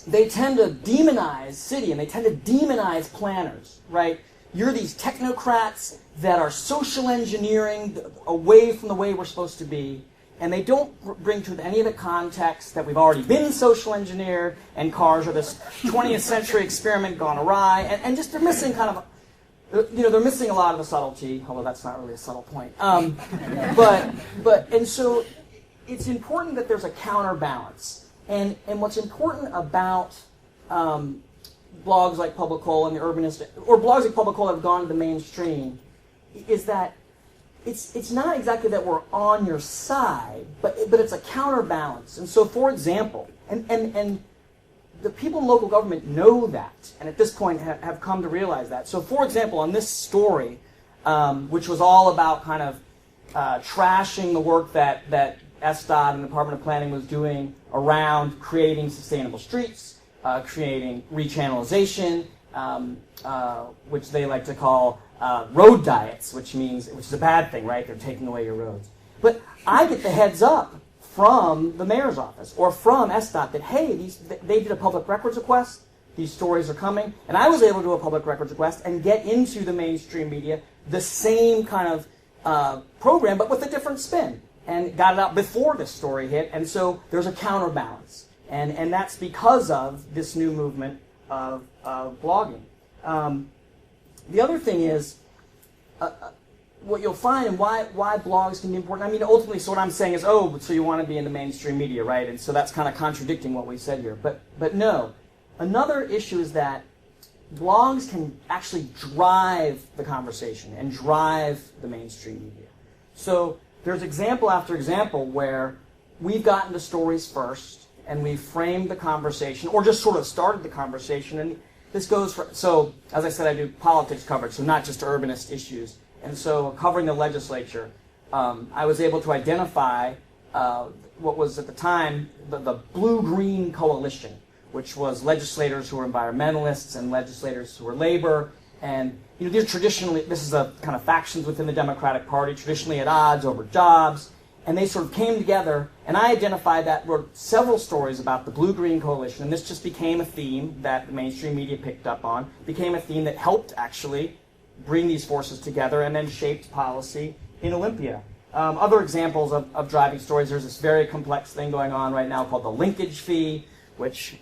they tend to demonize city, and they tend to demonize planners, right? You're these technocrats that are social engineering away from the way we're supposed to be, and they don't bring to any of the context that we've already been social engineered, and cars are this 20th century experiment gone awry, and just they're missing kind of, they're missing a lot of the subtlety, although that's not really a subtle point. And so it's important that there's a counterbalance. And what's important about blogs like PubliCola and The Urbanist, or blogs like PubliCola that have gone to the mainstream, is that it's not exactly that we're on your side, but it's a counterbalance. And so, for example, and the people in local government know that, and at this point have come to realize that. So, for example, on this story, which was all about kind of trashing the work that SDOT and the Department of Planning was doing around creating sustainable streets, creating rechannelization, which they like to call road diets, which is a bad thing, right? They're taking away your roads. But I get the heads up from the mayor's office or from SDOT that, hey, they did a public records request, these stories are coming, and I was able to do a public records request and get into the mainstream media the same kind of program, but with a different spin, and got it out before this story hit, and so there's a counterbalance. And that's because of this new movement of blogging. The other thing is, what you'll find and why blogs can be important. I mean, ultimately, so what I'm saying is, oh, so you want to be in the mainstream media, right? And so that's kind of contradicting what we said here. But no. Another issue is that blogs can actually drive the conversation and drive the mainstream media. So there's example after example where we've gotten to stories first and we've framed the conversation or just sort of started the conversation. And this goes for, so as I said, I do politics coverage, so not just urbanist issues. And so covering the legislature, I was able to identify what was at the time the blue-green coalition, which was legislators who were environmentalists and legislators who were labor. And they're traditionally, this is a kind of factions within the Democratic Party, traditionally at odds over jobs. And they sort of came together, and I identified that there were several stories about the blue-green coalition, and this just became a theme that the mainstream media picked up on, became a theme that helped actually bring these forces together and then shaped policy in Olympia. Other examples of driving stories, there's this very complex thing going on right now called the linkage fee, which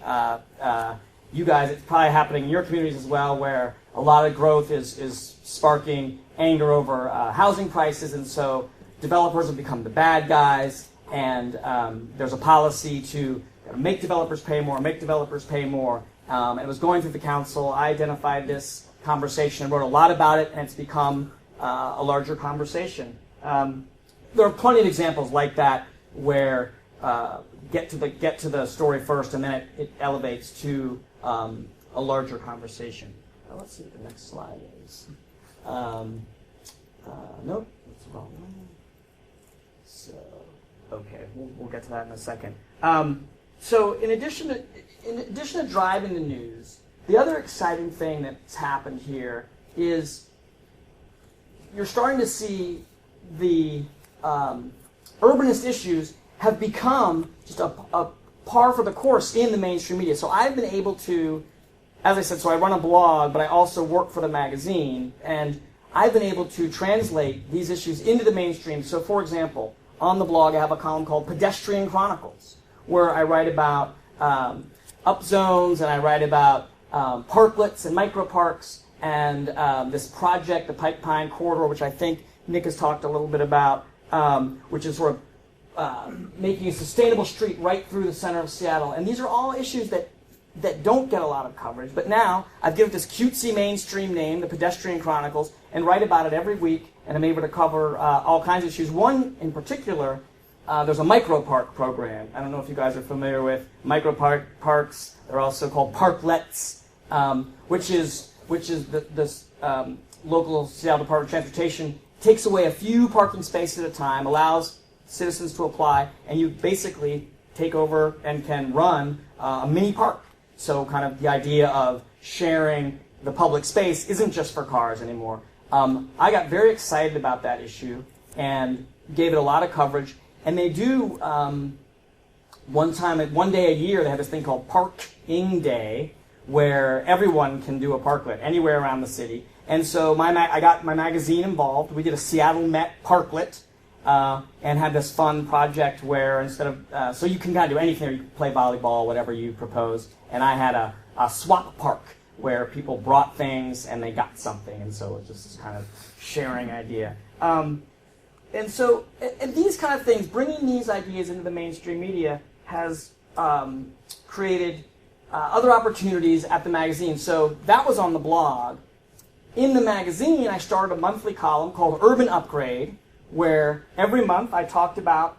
you guys, it's probably happening in your communities as well, where a lot of growth is sparking anger over housing prices, and so developers have become the bad guys, and there's a policy to make developers pay more, and it was going through the council. I identified this conversation and wrote a lot about it, and it's become a larger conversation. There are plenty of examples like that where get to the story first, and then it elevates to a larger conversation. Let's see what the next slide is. Nope, that's the wrong one. So, okay, we'll get to that in a second. So, in addition to driving the news, the other exciting thing that's happened here is you're starting to see the urbanist issues have become just a par for the course in the mainstream media. So I've been able to, as I said, so I run a blog, but I also work for the magazine, and I've been able to translate these issues into the mainstream. So for example, on the blog I have a column called Pedestrian Chronicles, where I write about upzones, and I write about parklets and microparks, and this project, the Pike Pine Corridor, which I think Nick has talked a little bit about, which is sort of making a sustainable street right through the center of Seattle. And these are all issues that don't get a lot of coverage. But now I've given it this cutesy mainstream name, the Pedestrian Chronicles, and write about it every week, and I'm able to cover all kinds of issues. One in particular, there's a micropark program. I don't know if you guys are familiar with microparks. They're also called parklets, which is this local Seattle Department of Transportation takes away a few parking spaces at a time, allows citizens to apply, and you basically take over and can run a mini park. So kind of the idea of sharing the public space isn't just for cars anymore. I got very excited about that issue and gave it a lot of coverage. And they do, one day a year, they have this thing called Parking Day, where everyone can do a parklet anywhere around the city. And so I got my magazine involved. We did a Seattle Met parklet, and had this fun project where instead of, so you can kind of do anything, you can play volleyball, whatever you propose. And I had a swap park where people brought things and they got something. And so it's just this kind of sharing idea. And so and these kind of things, bringing these ideas into the mainstream media has created other opportunities at the magazine. So that was on the blog. In the magazine, I started a monthly column called Urban Upgrade, where every month I talked about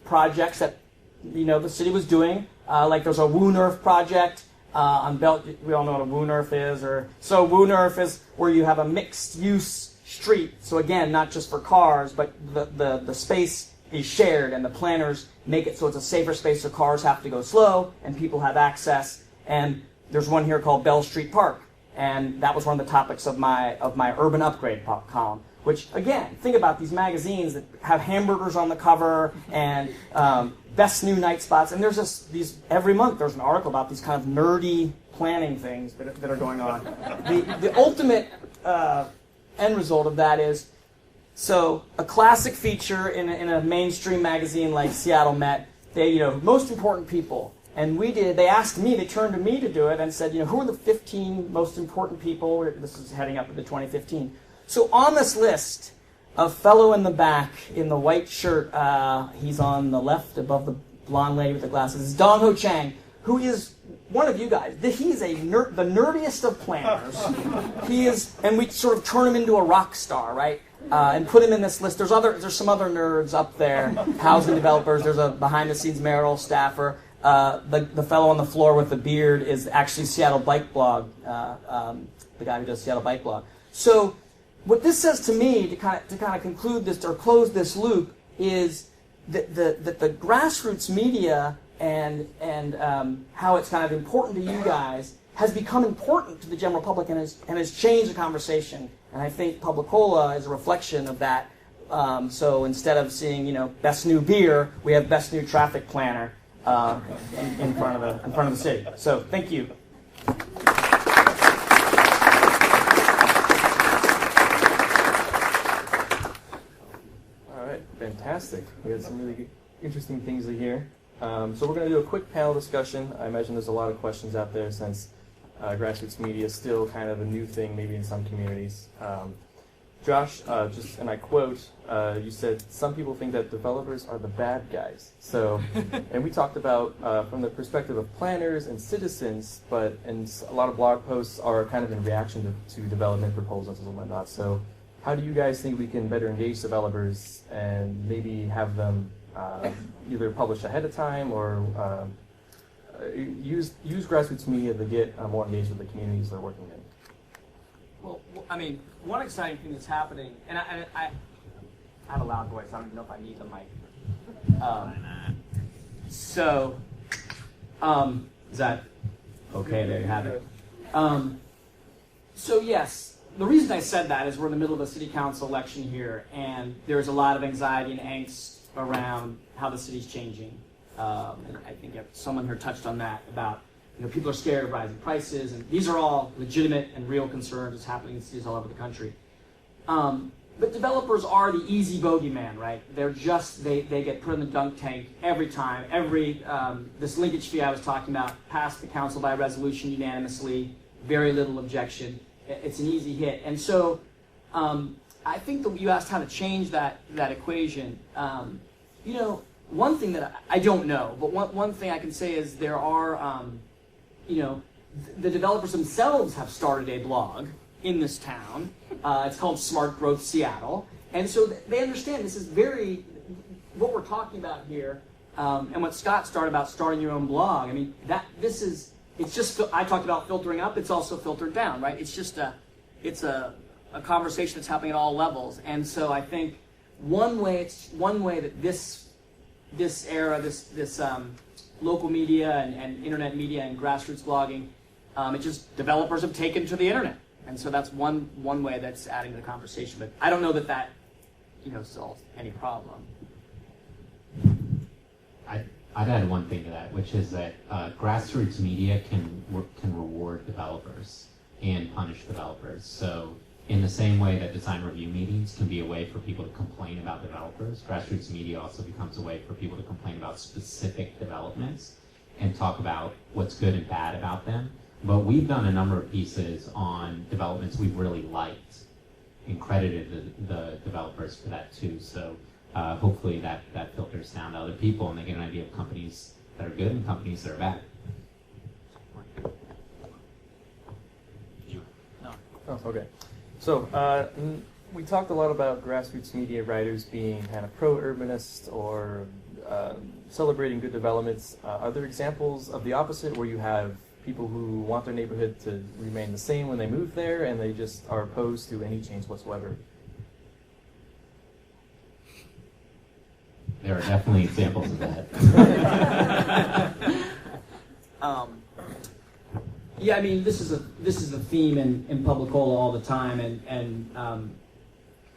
projects that the city was doing. Like there's a Woon Earth project on Belt. We all know what a Woon Earth is. So Woon Earth is where you have a mixed-use street. So again, not just for cars, but the space is shared, and the planners make it so it's a safer space so cars have to go slow and people have access. And there's one here called Bell Street Park, and that was one of the topics of my Urban Upgrade column. Which, again, think about these magazines that have hamburgers on the cover and best new night spots. And there's these every month there's an article about these kind of nerdy planning things that are going on. The ultimate end result of that is, so a classic feature in a mainstream magazine like Seattle Met, they most important people. And they asked me, they turned to me to do it and said, who are the 15 most important people? This is heading up into 2015. So on this list, a fellow in the back in the white shirt, he's on the left above the blonde lady with the glasses, is Dong Ho Chang, who is one of you guys. He's the nerdiest of planners. And we sort of turn him into a rock star, right? And put him in this list. There's some other nerds up there, housing developers. There's a behind-the-scenes mayoral staffer. The fellow on the floor with the beard is actually Seattle Bike Blog, the guy who does Seattle Bike Blog. So what this says to me, to kind of conclude this or close this loop, is that the grassroots media and how it's kind of important to you guys has become important to the general public and has changed the conversation. And I think PubliCola is a reflection of that. So instead of seeing best new beer, we have best new traffic planner in front of the city. So thank you. Fantastic. We had some really good, interesting things to hear. So we're going to do a quick panel discussion. I imagine there's a lot of questions out there since grassroots media is still kind of a new thing, maybe in some communities. Josh, and I quote, you said, some people think that developers are the bad guys. So, and we talked about from the perspective of planners and citizens, and a lot of blog posts are kind of in reaction to development proposals and whatnot. So how do you guys think we can better engage developers and maybe have them either publish ahead of time or use grassroots media to get more engaged with the communities they're working in? Well, I mean, one exciting thing that's happening, and I have a loud voice. I don't even know if I need the mic. Is that okay? There you have it. So yes. the reason I said that is we're in the middle of a city council election here, and there's a lot of anxiety and angst around how the city's changing. And I think someone here touched on that about, people are scared of rising prices, and these are all legitimate and real concerns that's happening in cities all over the country. But developers are the easy bogeyman, right? They're just, they get put in the dunk tank every time. This linkage fee I was talking about passed the council by resolution unanimously, very little objection. It's an easy hit. And so I think that you asked how to change that equation. One thing that I don't know, but one thing I can say is there are, the developers themselves have started a blog in this town. It's called Smart Growth Seattle. And so they understand this is what we're talking about here, and what Scott started about starting your own blog. I mean, I talked about filtering up, it's also filtered down, right? It's just it's a conversation that's happening at all levels. And so I think one way that this era, this local media and internet media and grassroots blogging, it just developers have taken to the internet. And so that's one way that's adding to the conversation. But I don't know that solves any problem. I'd add one thing to that, which is that grassroots media can reward developers and punish developers. So in the same way that design review meetings can be a way for people to complain about developers, grassroots media also becomes a way for people to complain about specific developments and talk about what's good and bad about them. But we've done a number of pieces on developments we've really liked and credited the developers for that too. So hopefully that filters down to other people and they get an idea of companies that are good and companies that are bad. Oh, okay. So we talked a lot about grassroots media writers being kind of pro-urbanist or celebrating good developments. Are there examples of the opposite where you have people who want their neighborhood to remain the same when they move there and they just are opposed to any change whatsoever? There are definitely examples of that. Yeah, I mean, this is a theme in PubliCola all the time, and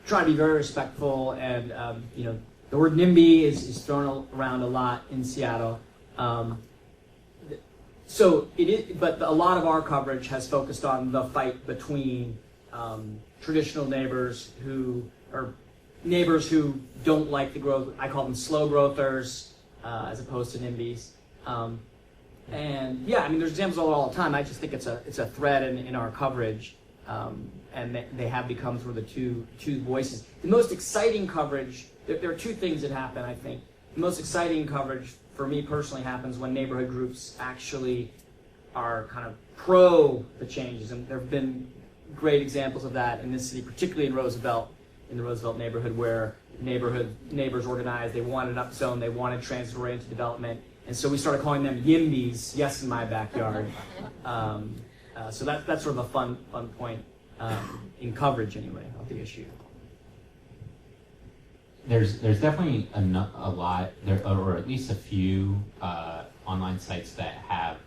try to be very respectful. And the word NIMBY is thrown around a lot in Seattle. So it is, but a lot of our coverage has focused on the fight between traditional neighbors who don't like the growth. I call them slow growthers as opposed to NIMBYs. And yeah, I mean, there's examples all the time. I just think it's a thread in our coverage, and they have become sort of the two voices. The most exciting coverage. There are two things that happen. I think the most exciting coverage for me personally happens when neighborhood groups actually are kind of pro the changes, and there have been great examples of that in this city, particularly in Roosevelt, in the Roosevelt neighborhood, where neighbors organized. They wanted an upzone, they wanted transit-oriented development, and so we started calling them YIMBYs, yes in my backyard. So that's sort of a fun point in coverage anyway of the issue. There's definitely a lot, or at least a few online sites that have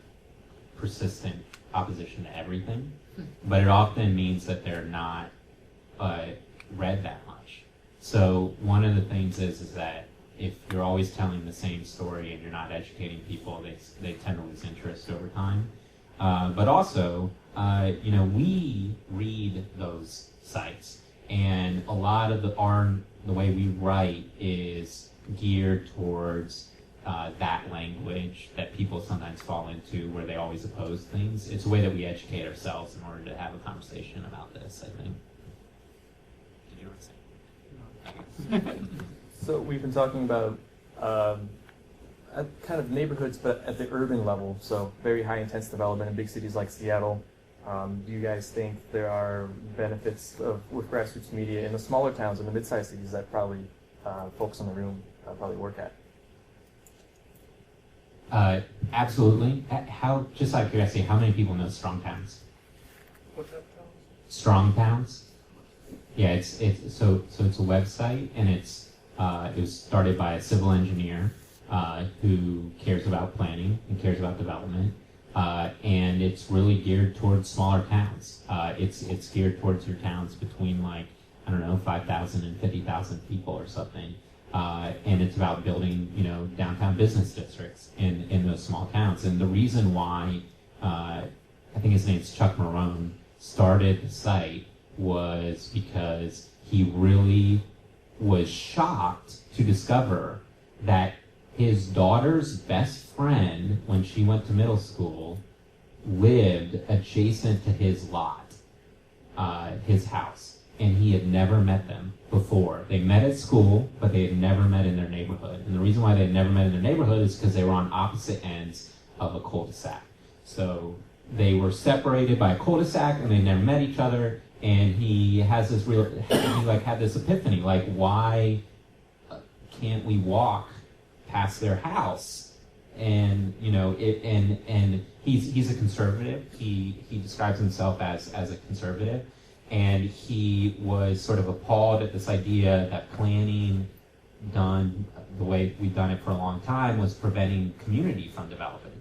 persistent opposition to everything, but it often means that they're not read that much. So one of the things is that if you're always telling the same story and you're not educating people, they tend to lose interest over time. But also, we read those sites, and a lot of the way we write is geared towards that language that people sometimes fall into, where they always oppose things. It's a way that we educate ourselves in order to have a conversation about this, I think. Did you want to say? So we've been talking about kind of neighborhoods, but at the urban level, so very high intense development in big cities like Seattle. Do you guys think there are benefits with grassroots media in the smaller towns and the mid-sized cities that probably folks in the room probably work at? Absolutely. Just out of curiosity, how many people know Strong Towns? What's that? Strong Towns? Yeah, it's a website, and it was started by a civil engineer who cares about planning and cares about development. and it's really geared towards smaller towns. It's geared towards your towns between, like, I don't know, 5,000 and 50,000 people or something. And it's about building, you know, downtown business districts in those small towns. And the reason why, I think his name's Chuck Marone, started the site was because he really was shocked to discover that his daughter's best friend, when she went to middle school, lived adjacent to his lot, his house, and he had never met them before. They met at school, but they had never met in their neighborhood. And the reason why they had never met in their neighborhood is because they were on opposite ends of a cul-de-sac. So they were separated by a cul-de-sac, and they never met each other. And he has this had this epiphany, like, why can't we walk past their house? And, you know, and he's a conservative. He describes himself as a conservative, and he was sort of appalled at this idea that planning done the way we've done it for a long time was preventing community from developing.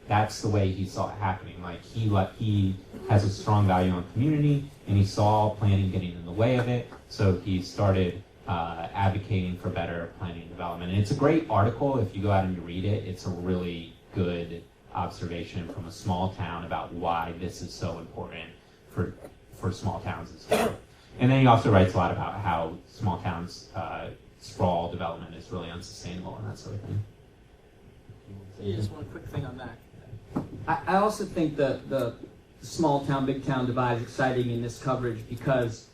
That's the way he saw it happening. Like, he has a strong value on community, and he saw planning getting in the way of it, so he started advocating for better planning and development. And it's a great article. If you go out and you read it, it's a really good observation from a small town about why this is so important for small towns as well. And then he also writes a lot about how small towns sprawl development is really unsustainable and that sort of thing. Just one quick thing on that. I also think the small town, big town divide is exciting in this coverage because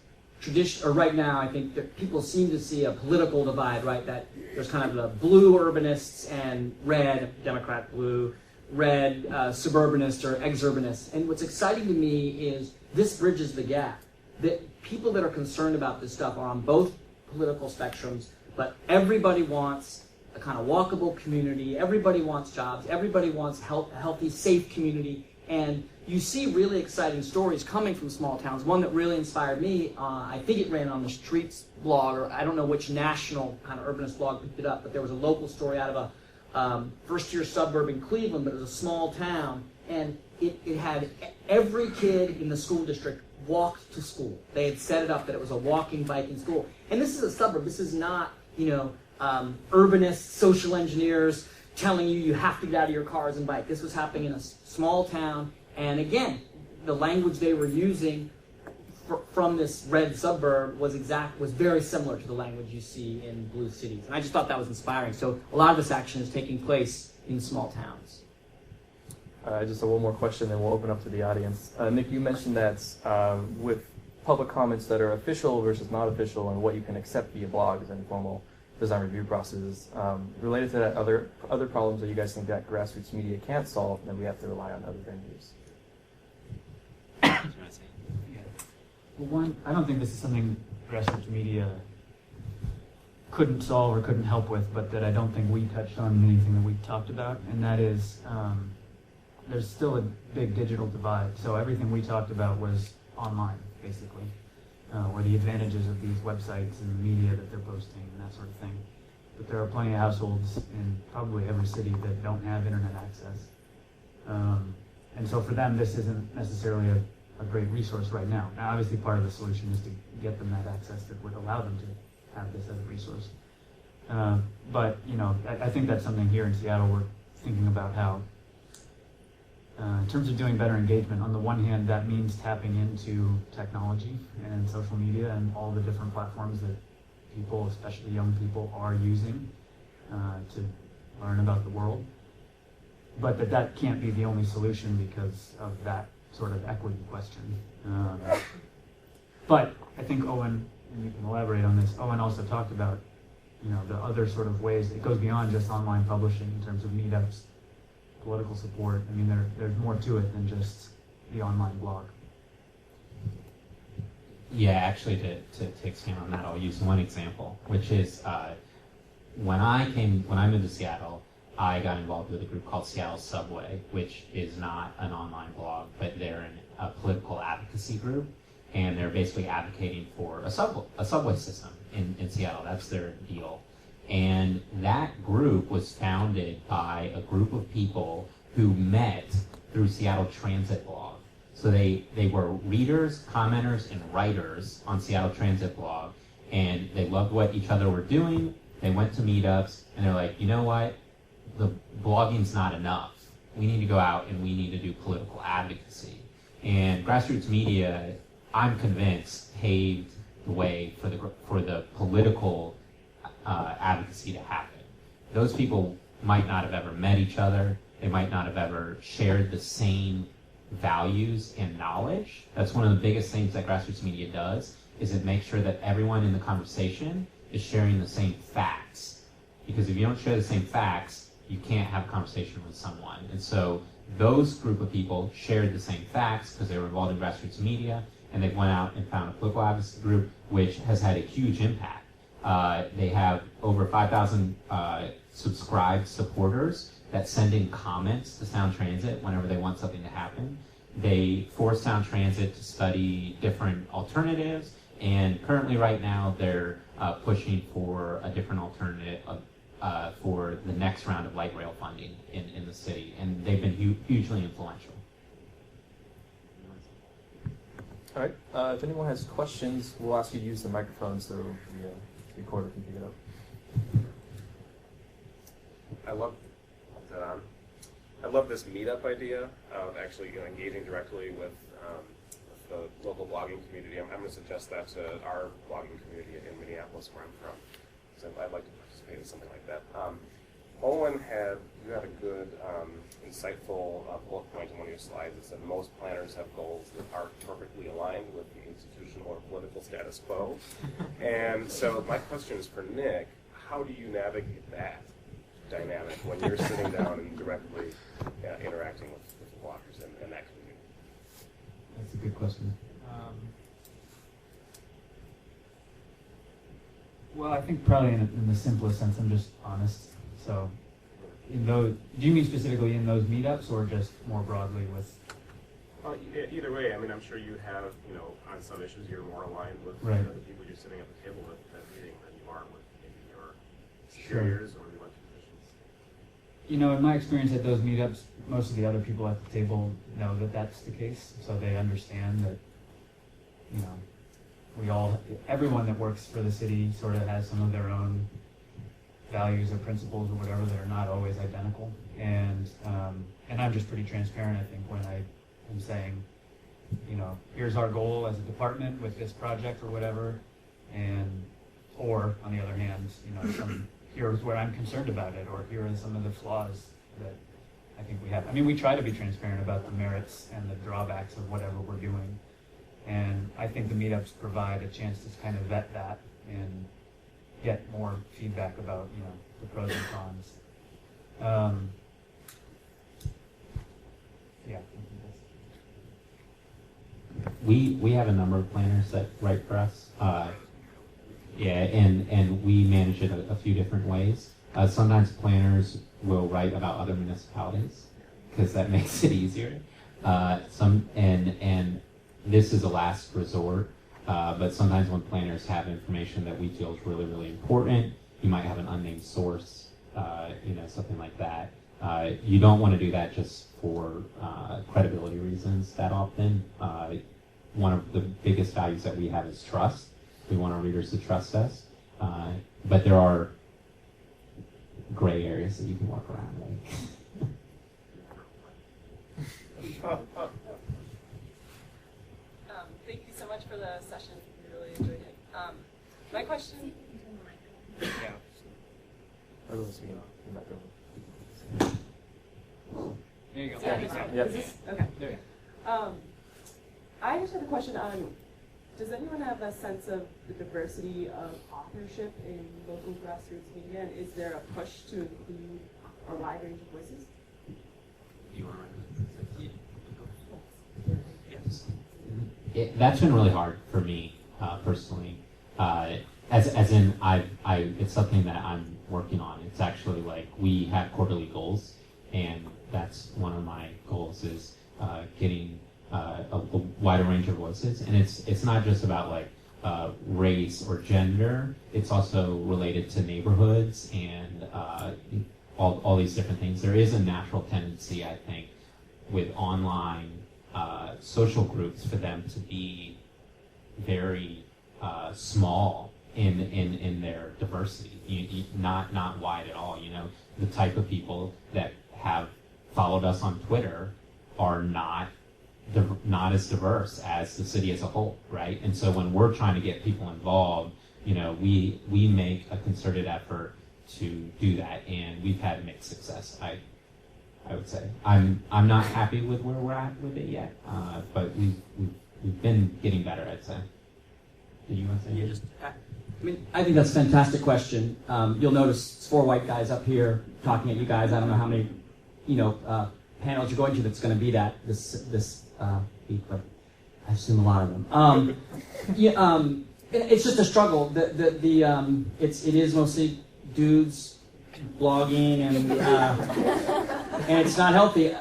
right now I think that people seem to see a political divide, right? That there's kind of the blue urbanists and red, Democrat blue, red suburbanists or ex-urbanists. And what's exciting to me is this bridges the gap. That people that are concerned about this stuff are on both political spectrums, but everybody wants a kind of walkable community. Everybody wants jobs. Everybody wants a healthy, safe community. And you see really exciting stories coming from small towns. One that really inspired me, I think it ran on the Streets blog, or I don't know which national kind of urbanist blog picked it up, but there was a local story out of a first-tier suburb in Cleveland, but it was a small town, and it had every kid in the school district walked to school. They had set it up that it was a walking, biking school. And this is a suburb. This is not, urbanists, social engineers telling you have to get out of your cars and bike. This was happening in a small town. And again, the language they were using from this red suburb was very similar to the language you see in blue cities. And I just thought that was inspiring. So a lot of this action is taking place in small towns. Just one more question, then we'll open up to the audience. Nick, you mentioned that with public comments that are official versus not official, and what you can accept via blogs and formal design review processes. Related to that, other problems that you guys think that grassroots media can't solve, then we have to rely on other venues? Well, one, I don't think this is something grassroots media couldn't solve or couldn't help with, but that I don't think we touched on in anything that we talked about, and that is there's still a big digital divide. So everything we talked about was online, basically, or the advantages of these websites and the media that they're posting and that sort of thing. But there are plenty of households in probably every city that don't have internet access. And so for them, this isn't necessarily a great resource right now. Now, obviously, part of the solution is to get them that access that would allow them to have this as a resource. But, I think that's something here in Seattle we're thinking about how, in terms of doing better engagement, on the one hand, that means tapping into technology and social media and all the different platforms that people, especially young people, are using to learn about the world. But that can't be the only solution because of that sort of equity question. But I think Owen, and you can elaborate on this, Owen also talked about, the other sort of ways. It goes beyond just online publishing in terms of meetups, political support. I mean, there's more to it than just the online blog. Yeah, actually, to expand on that, I'll use one example, which is when I moved to Seattle, I got involved with a group called Seattle Subway, which is not an online blog, but they're a political advocacy group, and they're basically advocating for a subway system in Seattle. That's their deal. And that group was founded by a group of people who met through Seattle Transit Blog. So they were readers, commenters, and writers on Seattle Transit Blog, and they loved what each other were doing. They went to meetups, and they're like, you know what? The blogging's not enough. We need to go out and we need to do political advocacy. And Grassroots Media, I'm convinced, paved the way for the political advocacy to happen. Those people might not have ever met each other. They might not have ever shared the same values and knowledge. That's one of the biggest things that Grassroots Media does, is it makes sure that everyone in the conversation is sharing the same facts. Because if you don't share the same facts, you can't have a conversation with someone. And so those group of people shared the same facts because they were involved in Grassroots Media, and they went out and found a political advocacy group which has had a huge impact. They have over 5,000 subscribed supporters that send in comments to Sound Transit whenever they want something to happen. They force Sound Transit to study different alternatives, and currently right now they're pushing for a different alternative for the next round of light rail funding in the city, and they've been hugely influential. All right. If anyone has questions, we'll ask you to use the microphone so the recorder can pick it up. I love this meetup idea of actually engaging directly with the local blogging community. I'm going to suggest that to our blogging community in Minneapolis, where I'm from. So I'd like to participate in something like that. Owen you had a good, insightful bullet point in one of your slides that said most planners have goals that are perfectly aligned with the institutional or political status quo. And so my question is for Nick: how do you navigate that dynamic when you're sitting down and directly interacting with bloggers and that community? That's a good question. Well, I think probably in the simplest sense, I'm just honest. So, do you mean specifically in those meetups, or just more broadly with? Either way, I mean, I'm sure you have, on some issues you're more aligned with right. The people you're sitting at the table with at that meeting than you are with maybe your superiors or your elected officials. In my experience at those meetups, most of the other people at the table know that that's the case, so they understand that, everyone that works for the city sort of has some of their own values or principles or whatever that are not always identical. And I'm just pretty transparent, I think, when I am saying, here's our goal as a department with this project or whatever, or on the other hand, here's where I'm concerned about it, or here are some of the flaws that I think we have. I mean, we try to be transparent about the merits and the drawbacks of whatever we're doing. And I think the meetups provide a chance to kind of vet that and get more feedback about, the pros and cons. Yeah. We have a number of planners that write for us. And we manage it a few different ways. Sometimes planners will write about other municipalities because that makes it easier. And this is a last resort, but sometimes when planners have information that we feel is really, really important, you might have an unnamed source, something like that. You don't want to do that just for credibility reasons that often. One of the biggest values that we have is trust. We want our readers to trust us, but there are gray areas that you can work around. Thank you so much for the session. We really enjoyed it. My question. Yeah. There you go. Yeah. Is this, okay. There you go. I just had a question on, does anyone have a sense of the diversity of authorship in local grassroots media, and is there a push to include a wide range of voices? You want to Yes. That's been really hard for me personally. As in, it's something that I'm working on. It's actually like we have quarterly goals, and that's one of my goals is getting a wider range of voices. And it's not just about like race or gender. It's also related to neighborhoods and all these different things. There is a natural tendency, I think, online social groups for them to be very small in their diversity, not wide at all. The type of people that have followed us on Twitter are not as diverse as the city as a whole, right? And so when we're trying to get people involved, we make a concerted effort to do that, and we've had mixed success. I would say I'm not happy with where we're at with it yet, but we've been getting better, I'd say. Did you want to say? I think that's a fantastic question. You'll notice it's 4 white guys up here talking at you guys. I don't know how many, panels you're going to that's going to be this week, but I assume a lot of them. It's just a struggle. It is mostly dudes blogging, and it's not healthy.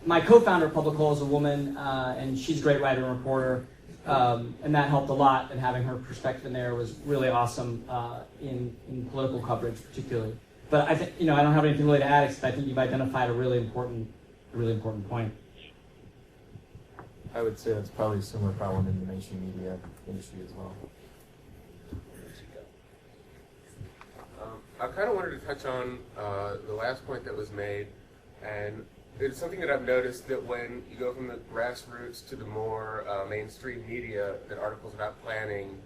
My co-founder of PubliCola is a woman, and she's a great writer and reporter, and that helped a lot. And having her perspective in there was really awesome in political coverage, particularly. But I think I don't have anything really to add, except I think you've identified a really important point. I would say that's probably a similar problem in the mainstream media industry as well. I kind of wanted to touch on the last point that was made, and it's something that I've noticed that when you go from the grassroots to the more mainstream media, that articles about planning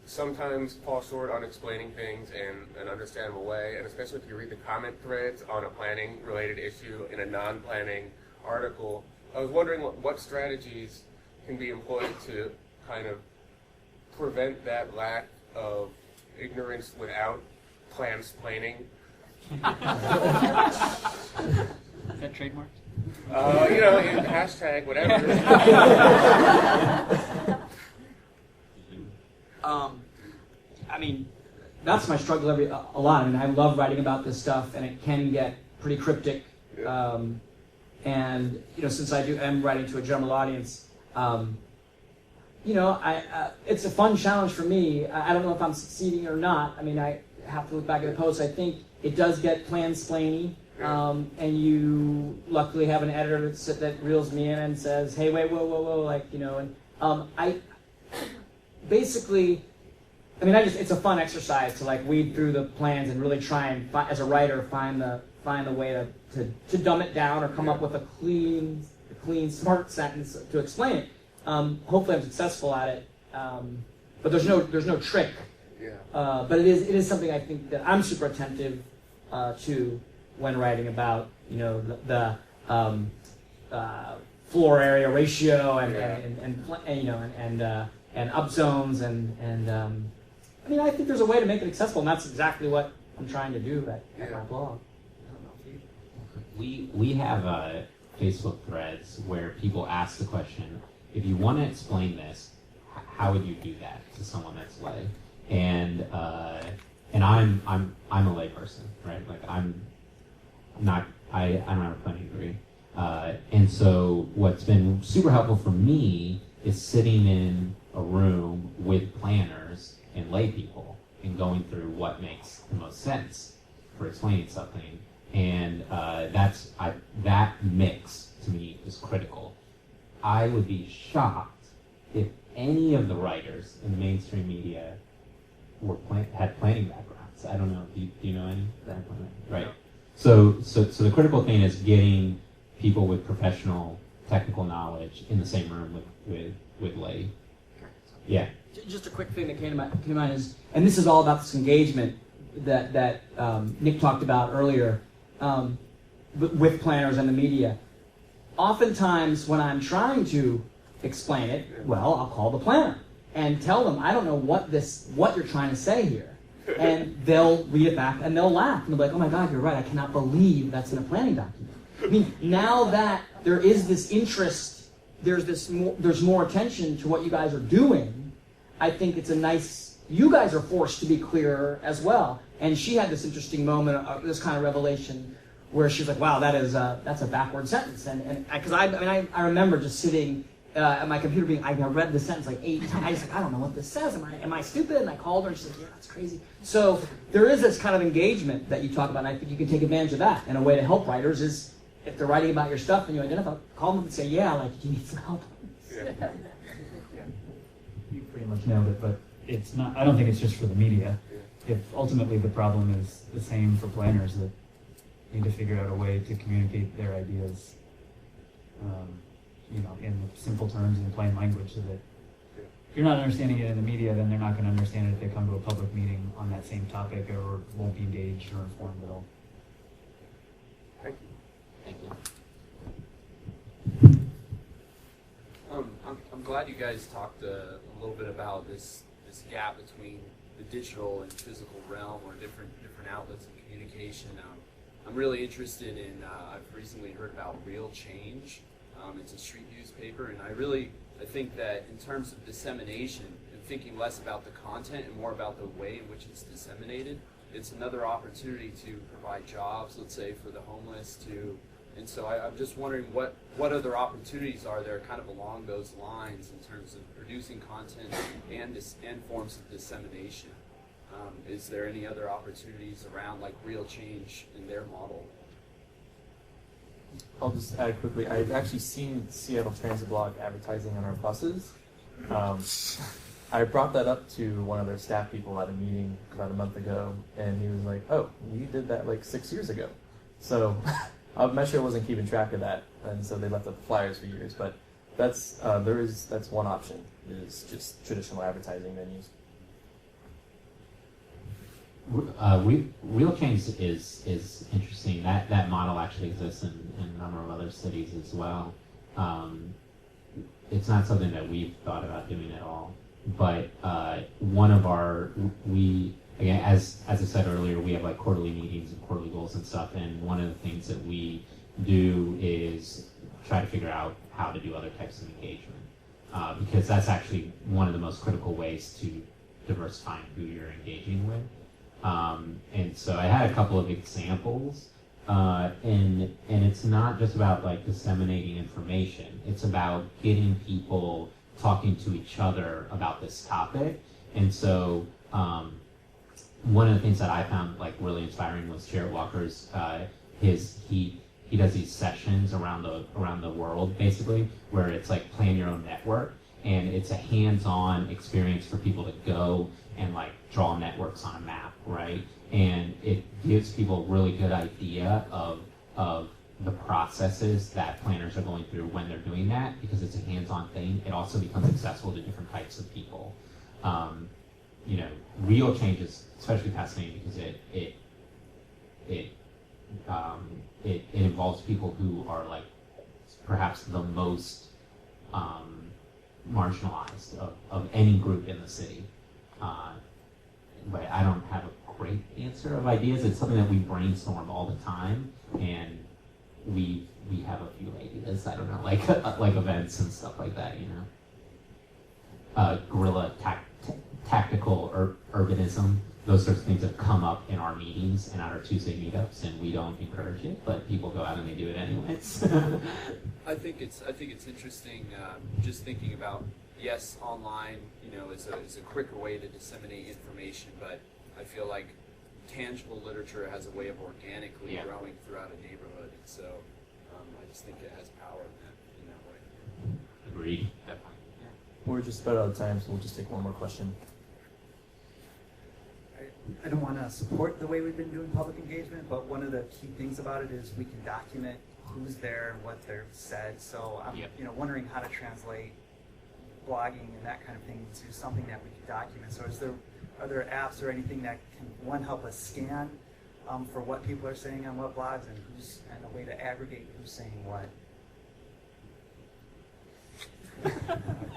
sometimes fall short on explaining things in an understandable way, and especially if you read the comment threads on a planning-related issue in a non-planning article. I was wondering what strategies can be employed to kind of prevent that lack of ignorance without plansplaining. Is that trademarked? Hashtag whatever. That's my struggle a lot. I love writing about this stuff, and it can get pretty cryptic. Yeah. And since I'm writing to a general audience, it's a fun challenge for me. I don't know if I'm succeeding or not. I have to look back at the post. I think it does get plansplainy, and you luckily have an editor that reels me in and says, "Hey, wait, whoa," basically. It's a fun exercise to weed through the plans and really try and, as a writer, find the way to dumb it down or come up with a clean, smart sentence to explain it. Hopefully, I'm successful at it, but there's no trick. Yeah. But it is something I think that I'm super attentive to when writing about the floor area ratio and upzones and I think there's a way to make it accessible, and that's exactly what I'm trying to do at my blog. We have Facebook threads where people ask the question, if you want to explain this, how would you do that to someone that's lay? And I'm a lay person, right? I don't have a planning degree. And so what's been super helpful for me is sitting in a room with planners and lay people and going through what makes the most sense for explaining something. And that mix to me is critical. I would be shocked if any of the writers in the mainstream media had planning backgrounds. I don't know. Do you know any? Right. So the critical thing is getting people with professional technical knowledge in the same room with lay. Yeah. Just a quick thing that came to mind is, and this is all about this engagement that Nick talked about earlier with planners and the media. Oftentimes, when I'm trying to explain it, I'll call the planner and tell them, I don't know what you're trying to say here. And they'll read it back and they'll laugh. And they'll be like, oh my God, you're right. I cannot believe that's in a planning document. Now that there is this interest, there's more attention to what you guys are doing, I think it's you guys are forced to be clearer as well. And she had this interesting moment, this kind of revelation, where she's like, wow, that's a backward sentence. And because I remember just sitting at my computer being, I read the sentence like 8 times. Like, I don't know what this says. Am I stupid? And I called her and she's like, yeah, that's crazy. So there is this kind of engagement that you talk about, and I think you can take advantage of that. And a way to help writers is, if they're writing about your stuff and you identify, call them and say, yeah, like, you need some help. Yeah. You pretty much nailed it, but it's not, I don't think it's just for the media. If ultimately the problem is the same for planners that need to figure out a way to communicate their ideas, in simple terms, in plain language, so that if you're not understanding it in the media, then they're not going to understand it if they come to a public meeting on that same topic, or won't be engaged or informed at all. Thank you. Thank you. I'm glad you guys talked a little bit about this gap between the digital and physical realm, or different outlets of communication. I'm really interested in, I've recently heard about Real Change. It's a street newspaper, and I think that in terms of dissemination, and thinking less about the content and more about the way in which it's disseminated, it's another opportunity to provide jobs, let's say, for the homeless, and so I'm just wondering what other opportunities are there kind of along those lines in terms of producing content and forms of dissemination. Is there any other opportunities around like Real Change in their model? I'll just add quickly, I've actually seen Seattle Transit Blog advertising on our buses. I brought that up to one of their staff people at a meeting about a month ago, and he was like, oh, you did that like 6 years ago. So I'm not sure I wasn't keeping track of that, and so they left up the flyers for years. But that's one option, is just traditional advertising venues. Real Change is interesting. That model actually exists in a number of other cities as well. It's not something that we've thought about doing at all. But one of again, as I said earlier, we have like quarterly meetings and quarterly goals and stuff. And one of the things that we do is try to figure out how to do other types of engagement, because that's actually one of the most critical ways to diversifying who you're engaging with. And so I had a couple of examples, and it's not just about like disseminating information. It's about getting people talking to each other about this topic. And so one of the things that I found like really inspiring was Jarrett Walker's he does these sessions around the world, basically, where it's like plan your own network, and it's a hands-on experience for people to go and like draw networks on a map, right? And it gives people a really good idea of the processes that planners are going through when they're doing that, because it's a hands-on thing. It also becomes accessible to different types of people. Real Change is especially fascinating because it involves people who are like perhaps the most marginalized of any group in the city. But I don't have a great answer of ideas. It's something that we brainstorm all the time, and we have a few ideas. I don't know, like events and stuff like that. Guerrilla tactical urbanism. Those sorts of things have come up in our meetings and at our Tuesday meetups, and we don't encourage it, but people go out and they do it anyways. I think it's interesting. Just thinking about, yes, online, is a quicker way to disseminate information, but I feel like tangible literature has a way of organically growing throughout a neighborhood, and so I just think it has power in that way. Agreed. We're just about out of time, so we'll just take one more question. I don't want to support the way we've been doing public engagement, but one of the key things about it is we can document who's there and what they're said. So I'm wondering how to translate blogging and that kind of thing to something that we can document. So are there apps or anything that can, one, help us scan for what people are saying on what blogs, and a way to aggregate who's saying what?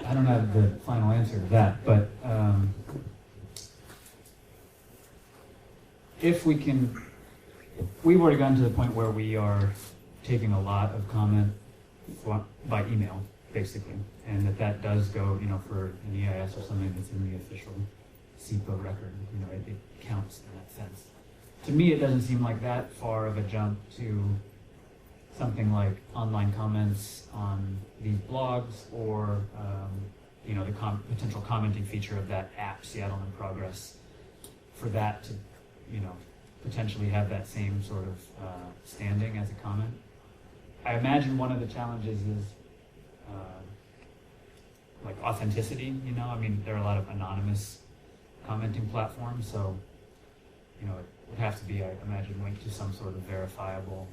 I don't have the final answer to that, but if we've already gotten to the point where we are taking a lot of comment by email, basically, and that does go, for an EIS or something that's in the official SEPA record, it counts in that sense. To me, it doesn't seem like that far of a jump to something like online comments on these blogs, or the potential commenting feature of that app, Seattle in Progress, for that to, potentially have that same sort of standing as a comment. I imagine one of the challenges is like authenticity. I mean, there are a lot of anonymous commenting platforms, so it would have to be, I imagine, linked to some sort of verifiable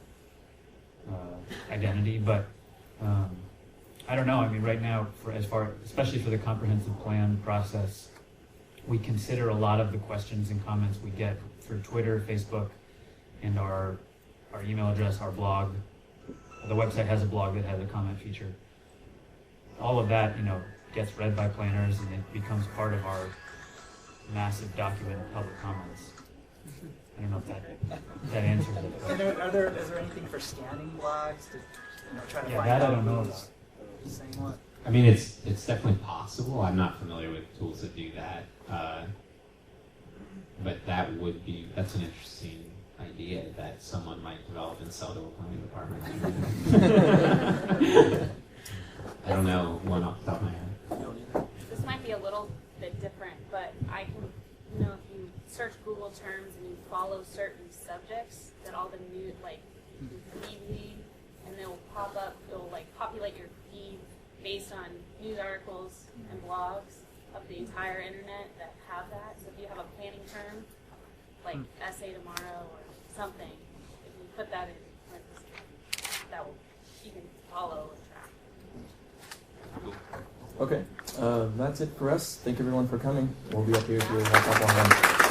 identity. But I don't know. I mean, right now, especially for the comprehensive plan process, we consider a lot of the questions and comments we get through Twitter, Facebook, and our email address, our blog. The website has a blog that has a comment feature. All of that, gets read by planners, and it becomes part of our massive document of public comments. I don't know if that answers it. And is there anything for scanning blogs to try to find that out I don't know. who's saying what? I mean, it's definitely possible. I'm not familiar with tools that do that, but that's an interesting idea that someone might develop and sell to a planning department. I don't know one off the top of my head. This might be a little bit different, but I can, if you search Google terms and you follow certain subjects, that all the new, like, feed, and they'll pop up, it'll like populate your feed based on news articles and blogs of the entire internet that have that. So if you have a planning term, like essay tomorrow or something, if you put that in, you can follow and track. Okay, that's it for us. Thank everyone for coming. We'll be up here to wrap up on